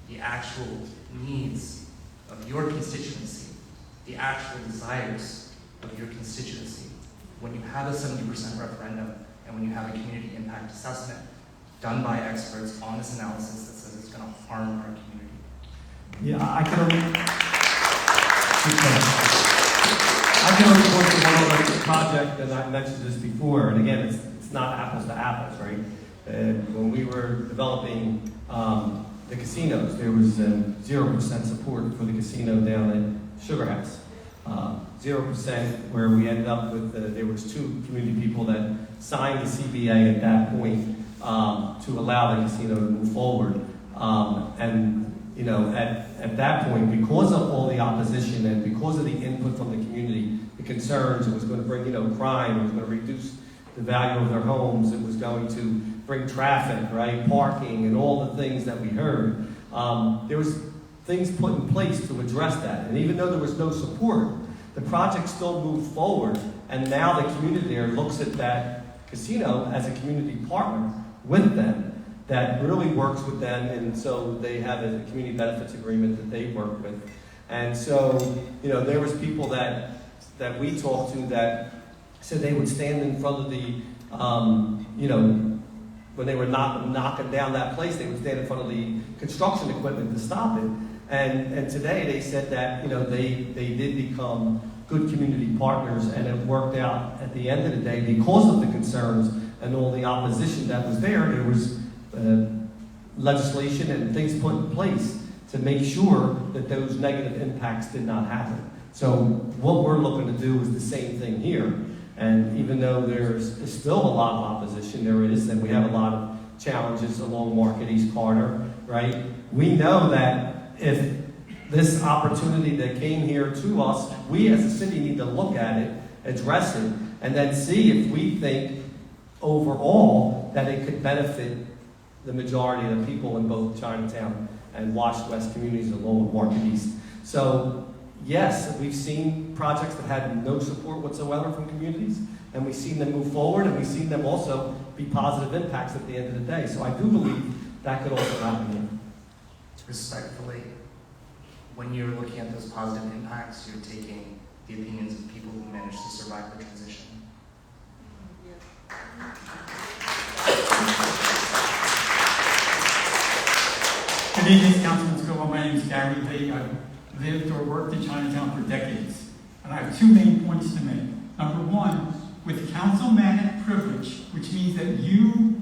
the actual needs of your constituency, the actual desires of your constituency, when you have a 70% referendum and when you have a community impact assessment done by experts on this analysis that says it's going to harm our community? Yeah, I can only point to one other project, and I mentioned this before, and again, it's not apples to apples, right? When we were developing the casinos, there was 0% support for the casino down at Sugar House. 0% where we ended up with, there was 2 community people that signed the CBA at that point to allow the casino to move forward. And you know, at that point, because of all the opposition and because of the input from the community, the concerns, it was going to bring, you know, crime, it was going to reduce the value of their homes, it was going to bring traffic, right, parking, and all the things that we heard. There was things put in place to address that. And even though there was no support, the project still moved forward, and now the community there looks at that casino as a community partner with them that really works with them, and so they have a community benefits agreement that they work with. And so, you know, there was people that we talked to that said they would stand in front of the, you know, when they were knocking down that place, they would stand in front of the construction equipment to stop it. And today they said that, you know, they did become good community partners, and it worked out at the end of the day because of the concerns and all the opposition that was there. There was legislation and things put in place to make sure that those negative impacts did not happen. So what we're looking to do is the same thing here. And even though there's still a lot of opposition, there is, and we have a lot of challenges along Market East Corridor, right? We know that if this opportunity that came here to us, we as a city need to look at it, address it, and then see if we think overall that it could benefit the majority of the people in both Chinatown and Wash West communities along with Market East. So yes, we've seen projects that had no support whatsoever from communities, and we've seen them move forward, and we've seen them also be positive impacts at the end of the day. So I do believe that could also happen here. Respectfully, when you're looking at those positive impacts, you're taking the opinions of people who managed to survive the transition. Good evening, Councilman Squilla. My name is Gary Lee. I've lived or worked in Chinatown for decades. And I have 2 main points to make. Number one, with councilmanic privilege, which means that you,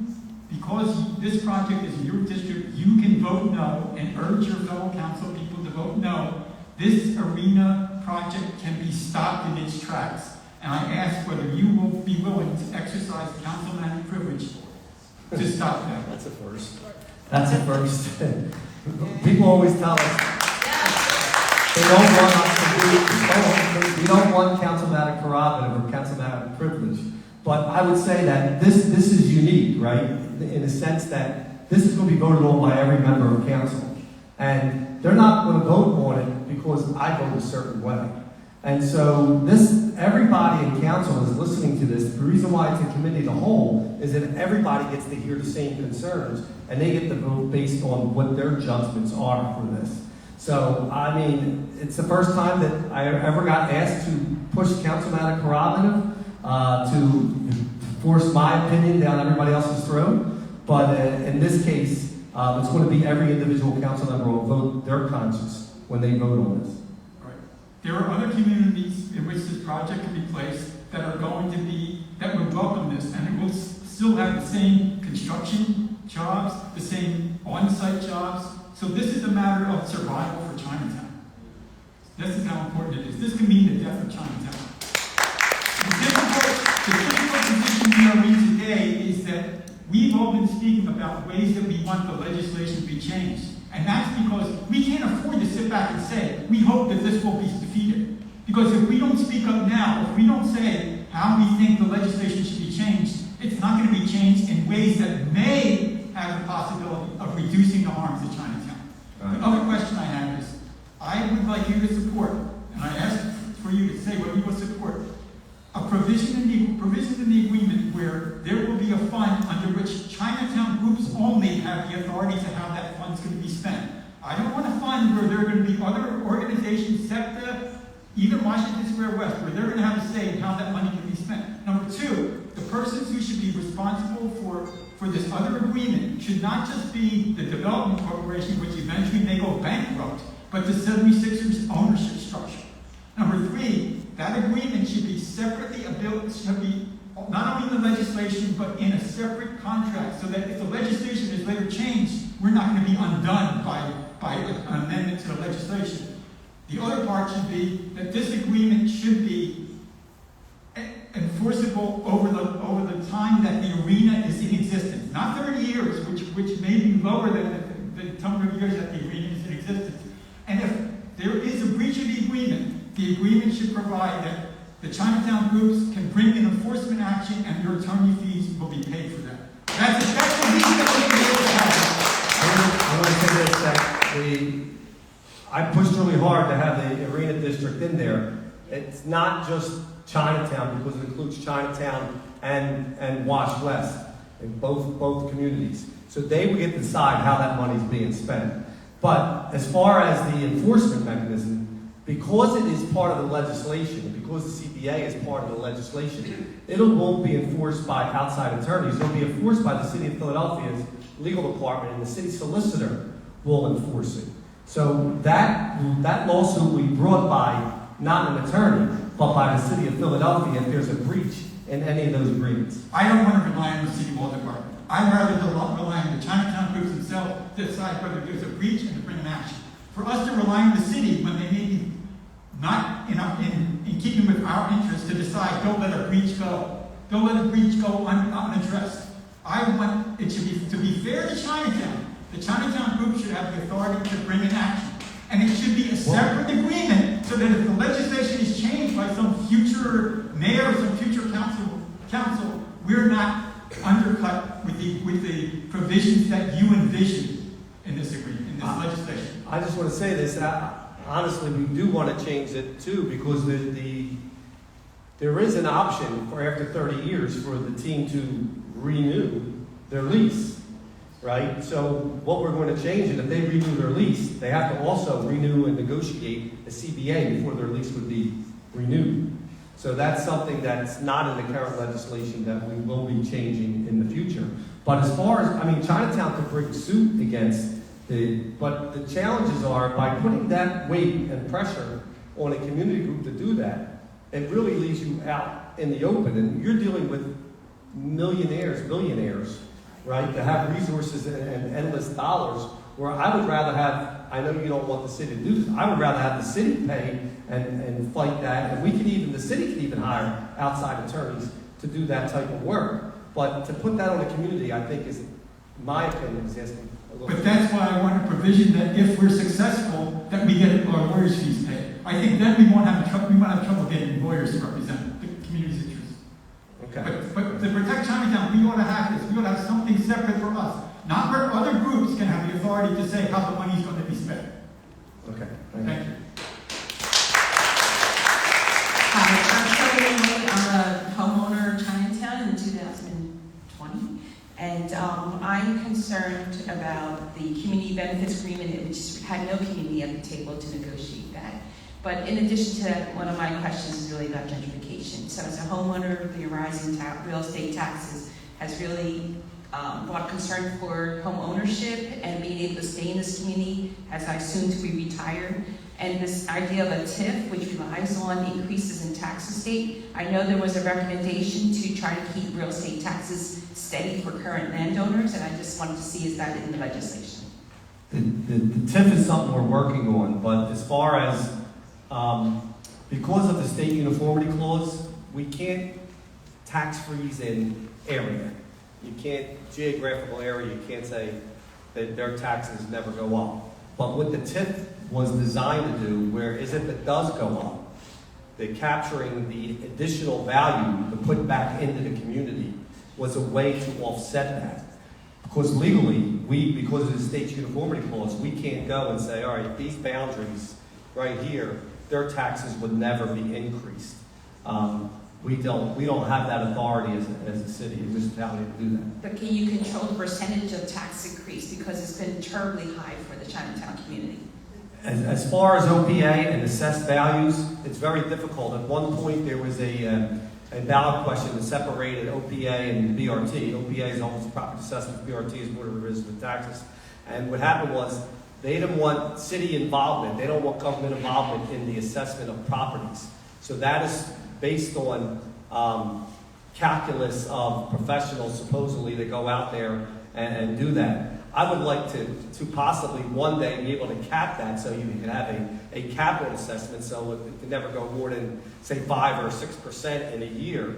because this project is in your district, you can vote no and urge your fellow council people to vote no. This arena project can be stopped in its tracks. And I ask whether you will be willing to exercise councilmanic privilege to stop that. That's a first. That's a first. People always tell us they don't want us to do, we don't want councilmanic prerogative or councilmanic privilege. But I would say that this is unique, right? In the sense that this is going to be voted on by every member of council. And they're not going to vote on it because I vote a certain way. And so everybody in council is listening to this. The reason why it's a committee of the whole is that everybody gets to hear the same concerns, and they get to vote based on what their judgments are for this. So, I mean, it's the first time that I ever got asked to push councilmanic prerogative, to force my opinion down everybody else's throat. But in this case, it's going to be every individual council member will vote their conscience when they vote on this. There are other communities in which this project can be placed that are going to be, that would welcome this, and it will still have the same construction jobs, the same on-site jobs. So this is a matter of survival for Chinatown. This is how important it is. This can mean the death of Chinatown. The difficult position we are in today is that we've all been speaking about ways that we want the legislation to be changed. And that's because we can't afford to sit back and say, we hope that this will be defeated. Because if we don't speak up now, if we don't say how we think the legislation should be changed, it's not going to be changed in ways that may have the possibility of reducing the harms of Chinatown. The other question I have is, I would like you to support, and I ask for you to say what you will support, a provision in the agreement where there will be a fund under which Chinatown groups only have the authority to how that fund's going to be spent. I don't want a fund where there are going to be other organizations, SEPTA, even Washington Square West, where they're going to have a say in how that money can be spent. Number two, the persons who should be responsible for this other agreement should not just be the Development Corporation, which eventually may go bankrupt, but the 76ers ownership structure. Number three, that agreement should be separately built, should be not only in the legislation, but in a separate contract, so that if the legislation is later changed, we're not going to be undone by an amendment to the legislation. The other part should be that this agreement should be enforceable over the time that the arena is in existence. Not 30 years, which may be lower than the number of years that the arena is in existence. And if there is a breach of the agreement should provide that the Chinatown groups can bring an enforcement action and your attorney fees will be paid for that. That's what we I want to say this, that I pushed really hard to have the arena district in there. It's not just Chinatown, because it includes Chinatown and Wash West, in both communities. So they would get to decide how that money is being spent. But as far as the enforcement mechanism, because it is part of the legislation, because the CBA is part of the legislation, it won't be enforced by outside attorneys. It'll be enforced by the City of Philadelphia's legal department, and the city solicitor will enforce it. So that lawsuit will be brought by not an attorney, but by the City of Philadelphia if there's a breach in any of those agreements. I don't want to rely on the city law department. I'd rather rely on the Chinatown groups themselves to decide whether there's a breach and to bring an action. For us to rely on the city when they may be not in keeping with our interests to decide, don't let a breach go. Don't let a breach go unaddressed. I want it to be fair to Chinatown. The Chinatown group should have the authority to bring an action. And it should be a separate agreement so that if the legislation is changed by some future mayor or some future council, we're not undercut with the provisions that you envision in this agreement, in this legislation. I just want to say this. Honestly, we do want to change it too, because there is an option for after 30 years for the team to renew their lease, right? So what we're going to change is if they renew their lease, they have to also renew and negotiate a CBA before their lease would be renewed. So that's something that's not in the current legislation that we will be changing in the future. But as far as, Chinatown could bring suit against but the challenges are, by putting that weight and pressure on a community group to do that, it really leaves you out in the open. And you're dealing with millionaires, billionaires, right, to have resources and endless dollars, where I would rather have, I know you don't want the city to do this, I would rather have the city pay and fight that. And the city can even hire outside attorneys to do that type of work. But to put that on the community, I think is, my opinion, is asking. But that's why I want a provision that if we're successful, that we get our lawyers' fees paid. I think then we won't have trouble getting lawyers to represent the community's interests. Okay. But to protect Chinatown, we ought to have this. We ought to have something separate for us, not where other groups can have the authority to say how the money is going to be spent. Okay. Thank you. I'm a homeowner in Chinatown in 2020, and I'm concerned about the community benefits agreement, which had no community at the table to negotiate that. But in addition to that, one of my questions is really about gentrification. So as a homeowner, the rising real estate taxes has really brought concern for home ownership and being able to stay in this community as I soon to be retired. And this idea of a TIF, which relies on increases in tax estate, I know there was a recommendation to try to keep real estate taxes steady for current landowners, and I just wanted to see, is that in the legislation? The TIF is something we're working on, but as far as, because of the state uniformity clause, we can't tax freeze in area. You can't, geographical area, you can't say that their taxes never go up. But what the TIF was designed to do, where is if it does go up, the capturing the additional value to put back into the community was a way to offset that. Because legally, because of the state's uniformity clause, we can't go and say, all right, these boundaries right here, their taxes would never be increased. We don't have that authority as a city, as a municipality to do that. But can you control the percentage of tax increase, because it's been terribly high for the Chinatown community? As far as OPA and assessed values, it's very difficult. At one point, there was a ballot question that separated OPA and BRT. OPA is almost property assessment, BRT is Board of Revision of Taxes. And what happened was, they didn't want city involvement. They don't want government involvement in the assessment of properties. So that is based on calculus of professionals supposedly that go out there and do that. I would like to possibly one day be able to cap that so you can have a capital assessment so it can never go more than, say, 5 or 6% in a year.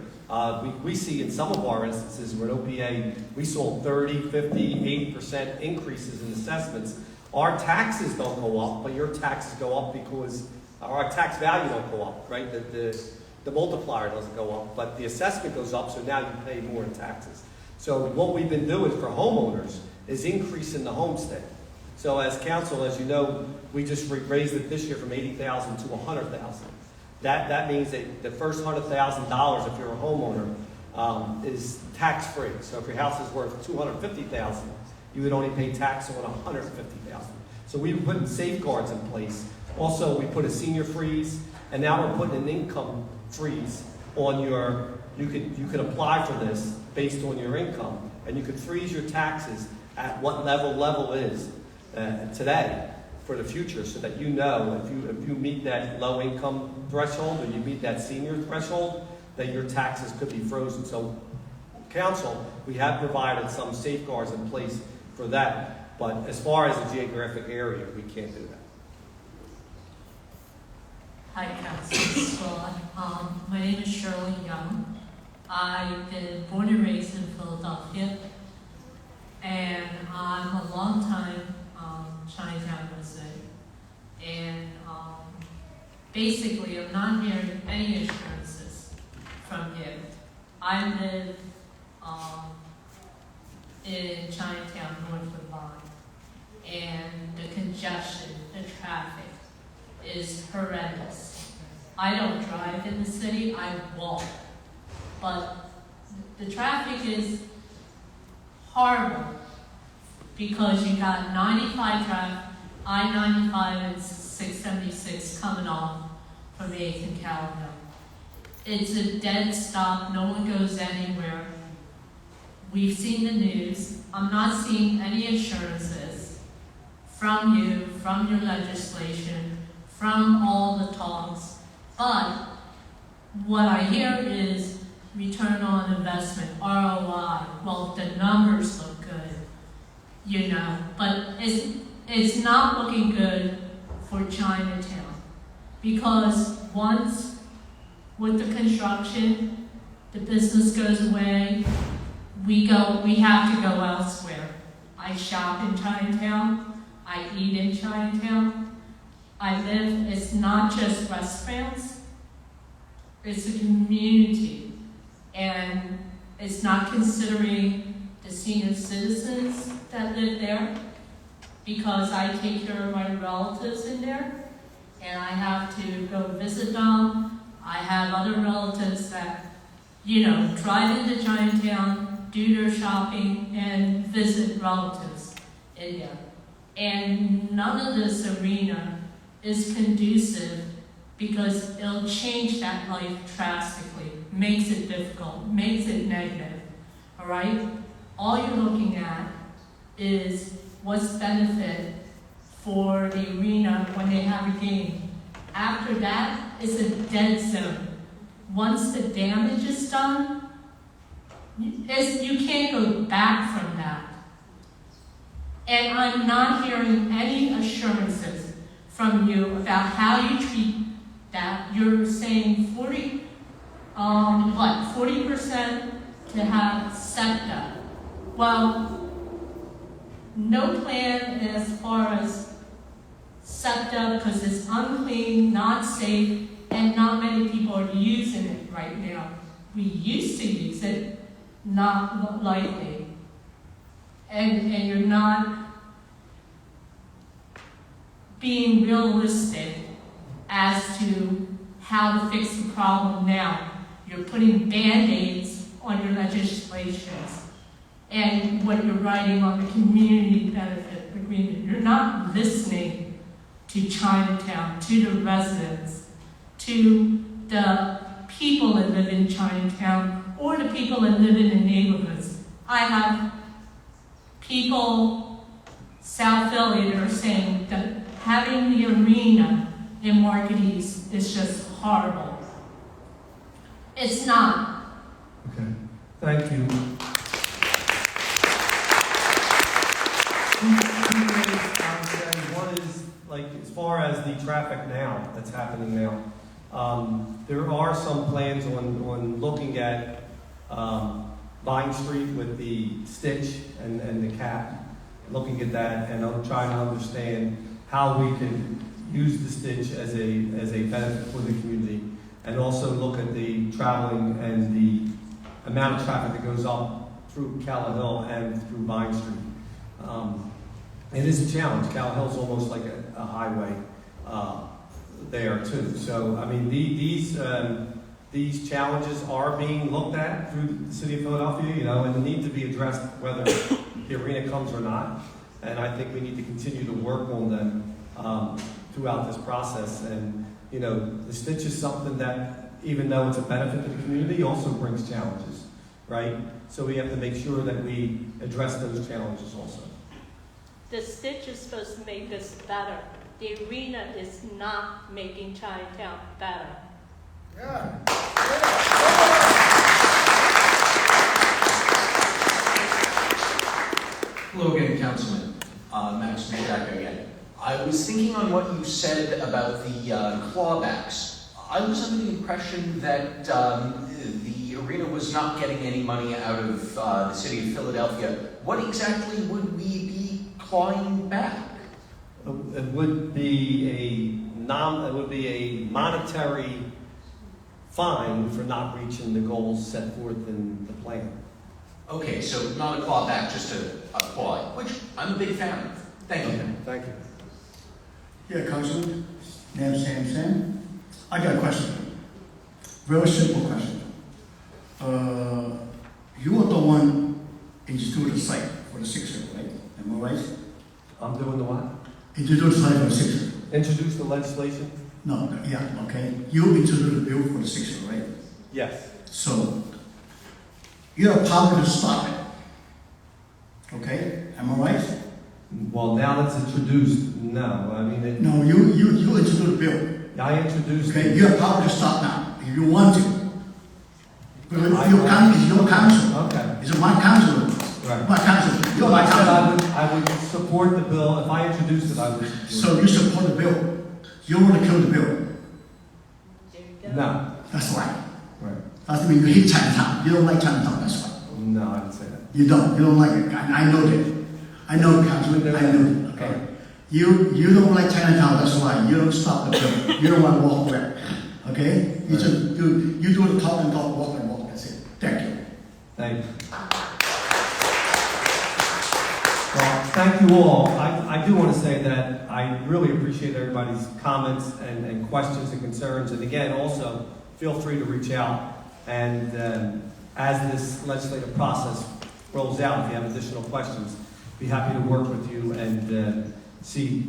We see in some of our instances where OPA, we saw 30, 50, 80% increases in assessments. Our taxes don't go up, but your taxes go up because our tax value don't go up, right? The multiplier doesn't go up, but the assessment goes up, so now you pay more in taxes. So what we've been doing for homeowners is increasing the homestead. So as council, as you know, we just raised it this year from $80,000 to $100,000. That means that the first $100,000, if you're a homeowner, is tax-free. So if your house is worth $250,000, you would only pay tax on $150,000. So we were putting safeguards in place. Also, we put a senior freeze, and now we're putting an income freeze on your. You could apply for this based on your income, and you could freeze your taxes at what level is today for the future, so that you know if you meet that low income threshold or you meet that senior threshold, that your taxes could be frozen. So, council, we have provided some safeguards in place for that, but as far as the geographic area, we can't do that. Hi, Councilmember Squilla. My name is Shirley Young. I've been born and raised in Philadelphia, and I'm a long-time Chinatown resident. And basically, I'm not hearing any assurances from you. I live in Chinatown, north of Vine, and the congestion, the traffic is horrendous. I don't drive in the city, I walk. But the traffic is horrible because you got 95 traffic, I-95 and 676 coming off from 8th and Calhoun. It's a dead stop, no one goes anywhere. We've seen the news. I'm not seeing any assurances from you, from your legislation, from all the talks. But what I hear is return on investment, ROI. Well, the numbers look good, you know, but it's not looking good for Chinatown, because once with the construction, the business goes away, we have to go elsewhere. I shop in Chinatown, I eat in Chinatown, it's not just restaurants, it's a community. And it's not considering the senior citizens that live there, because I take care of my relatives in there, and I have to go visit them. I have other relatives that, you know, drive into Chinatown, do their shopping, and visit relatives in there. And none of this arena is conducive, because it'll change that life drastically, makes it difficult, makes it negative, all right? All you're looking at is what's benefit for the arena when they have a game. After that, it's a dead zone. Once the damage is done, you can't go back from that. And I'm not hearing any assurances from you about how you treat that. You're saying 40% to have SEPTA. Well, no plan as far as SEPTA, because it's unclean, not safe, and not many people are using it right now. We used to use it, not likely. And you're not being realistic as to how to fix the problem now. You're putting Band-Aids on your legislations and what you're writing on the community benefit agreement. You're not listening to Chinatown, to the residents, to the people that live in Chinatown, or the people that live in the neighborhoods. I have people, South Philly, that are saying that having the arena in Market East is just horrible. It's not. Okay, thank you. Two things I would say. One is, like, as far as the traffic now, that's happening now, there are some plans on looking at Vine Street with the stitch and the cap, looking at that, and I'm trying to understand how we can use the stitch as a benefit for the community, and also look at the traveling and the amount of traffic that goes up through Calla Hill and through Vine Street. It is a challenge. Calla Hill's almost like a highway there too. So I mean, these challenges are being looked at through the city of Philadelphia, you know, and need to be addressed whether the arena comes or not. And I think we need to continue to work on them throughout this process. And you know, the stitch is something that, even though it's a benefit to the community, also brings challenges, right? So we have to make sure that we address those challenges also. The stitch is supposed to make us better. The arena is not making Chinatown better. Hello again, Councilman. Max Mishaka again. I was thinking on what you said about the clawbacks. I was under the impression that the arena was not getting any money out of the city of Philadelphia. What exactly would we be clawing back? It would be a monetary fine for not reaching the goals set forth in the plan. Okay, so not a clawback, just a apply, which I'm a big fan of. Thank you. Thank you. Yeah, Councilman, name Sam. I got a question. Very simple question. You are the one instituted the site for the Sixer, right? Am I right? I'm doing the what? Introduce the site for the Sixer. Introduce the legislation? No, yeah, okay. You introduced the bill for the Sixer, right? Yes. So, you have power to stop it. Okay? Am I right? Well, now that's introduced, no. I mean, no, you introduced the bill. I introduced okay, it. you have power to stop now if you want to. But if it's your council. Okay. It's my council. Right. My council. You're my I council. said I would support the bill. If I introduced it, I would support it. So you support the bill. You want to kill the bill. No. That's right. Right. That's mean you hate Chinatown. You don't like Chinatown, that's why. No, I didn't say that. You don't like it. I know that. I know, Councilman, I know that. Okay. You don't like Chinatown, that's why. You don't stop the bill. You don't want to walk away. Okay? You just you do the talk and talk, walk and walk. That's it. Thank you. Thank you. Well, thank you all. I do want to say that I really appreciate everybody's comments and questions and concerns. And again, also, feel free to reach out. And as this legislative process rolls out, if you have additional questions, be happy to work with you and see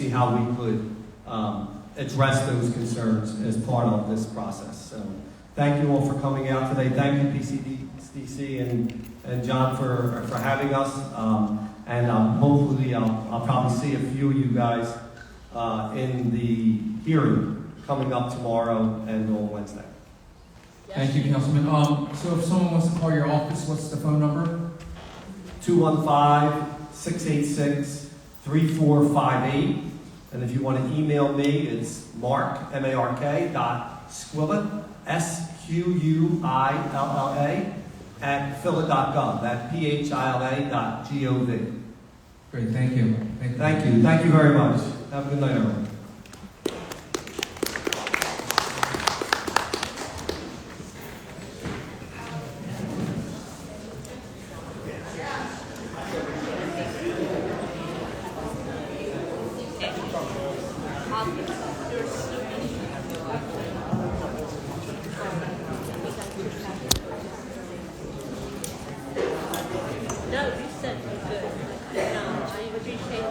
how we could address those concerns as part of this process. So thank you all for coming out today. Thank you, PCDC and John for having us. And hopefully I'll probably see a few of you guys in the hearing coming up tomorrow and on Wednesday. Thank you, Councilman. So if someone wants to call your office, what's the phone number? 215-686-3458. And if you want to email me, it's Mark, M-A-R-K, .Squilla, S-Q-U-I-L-L-A, at phila.gov. That's phila.gov. Great, thank you. Thank you. Thank you very much. Have a good night, everyone. No, you said you could. No, I appreciate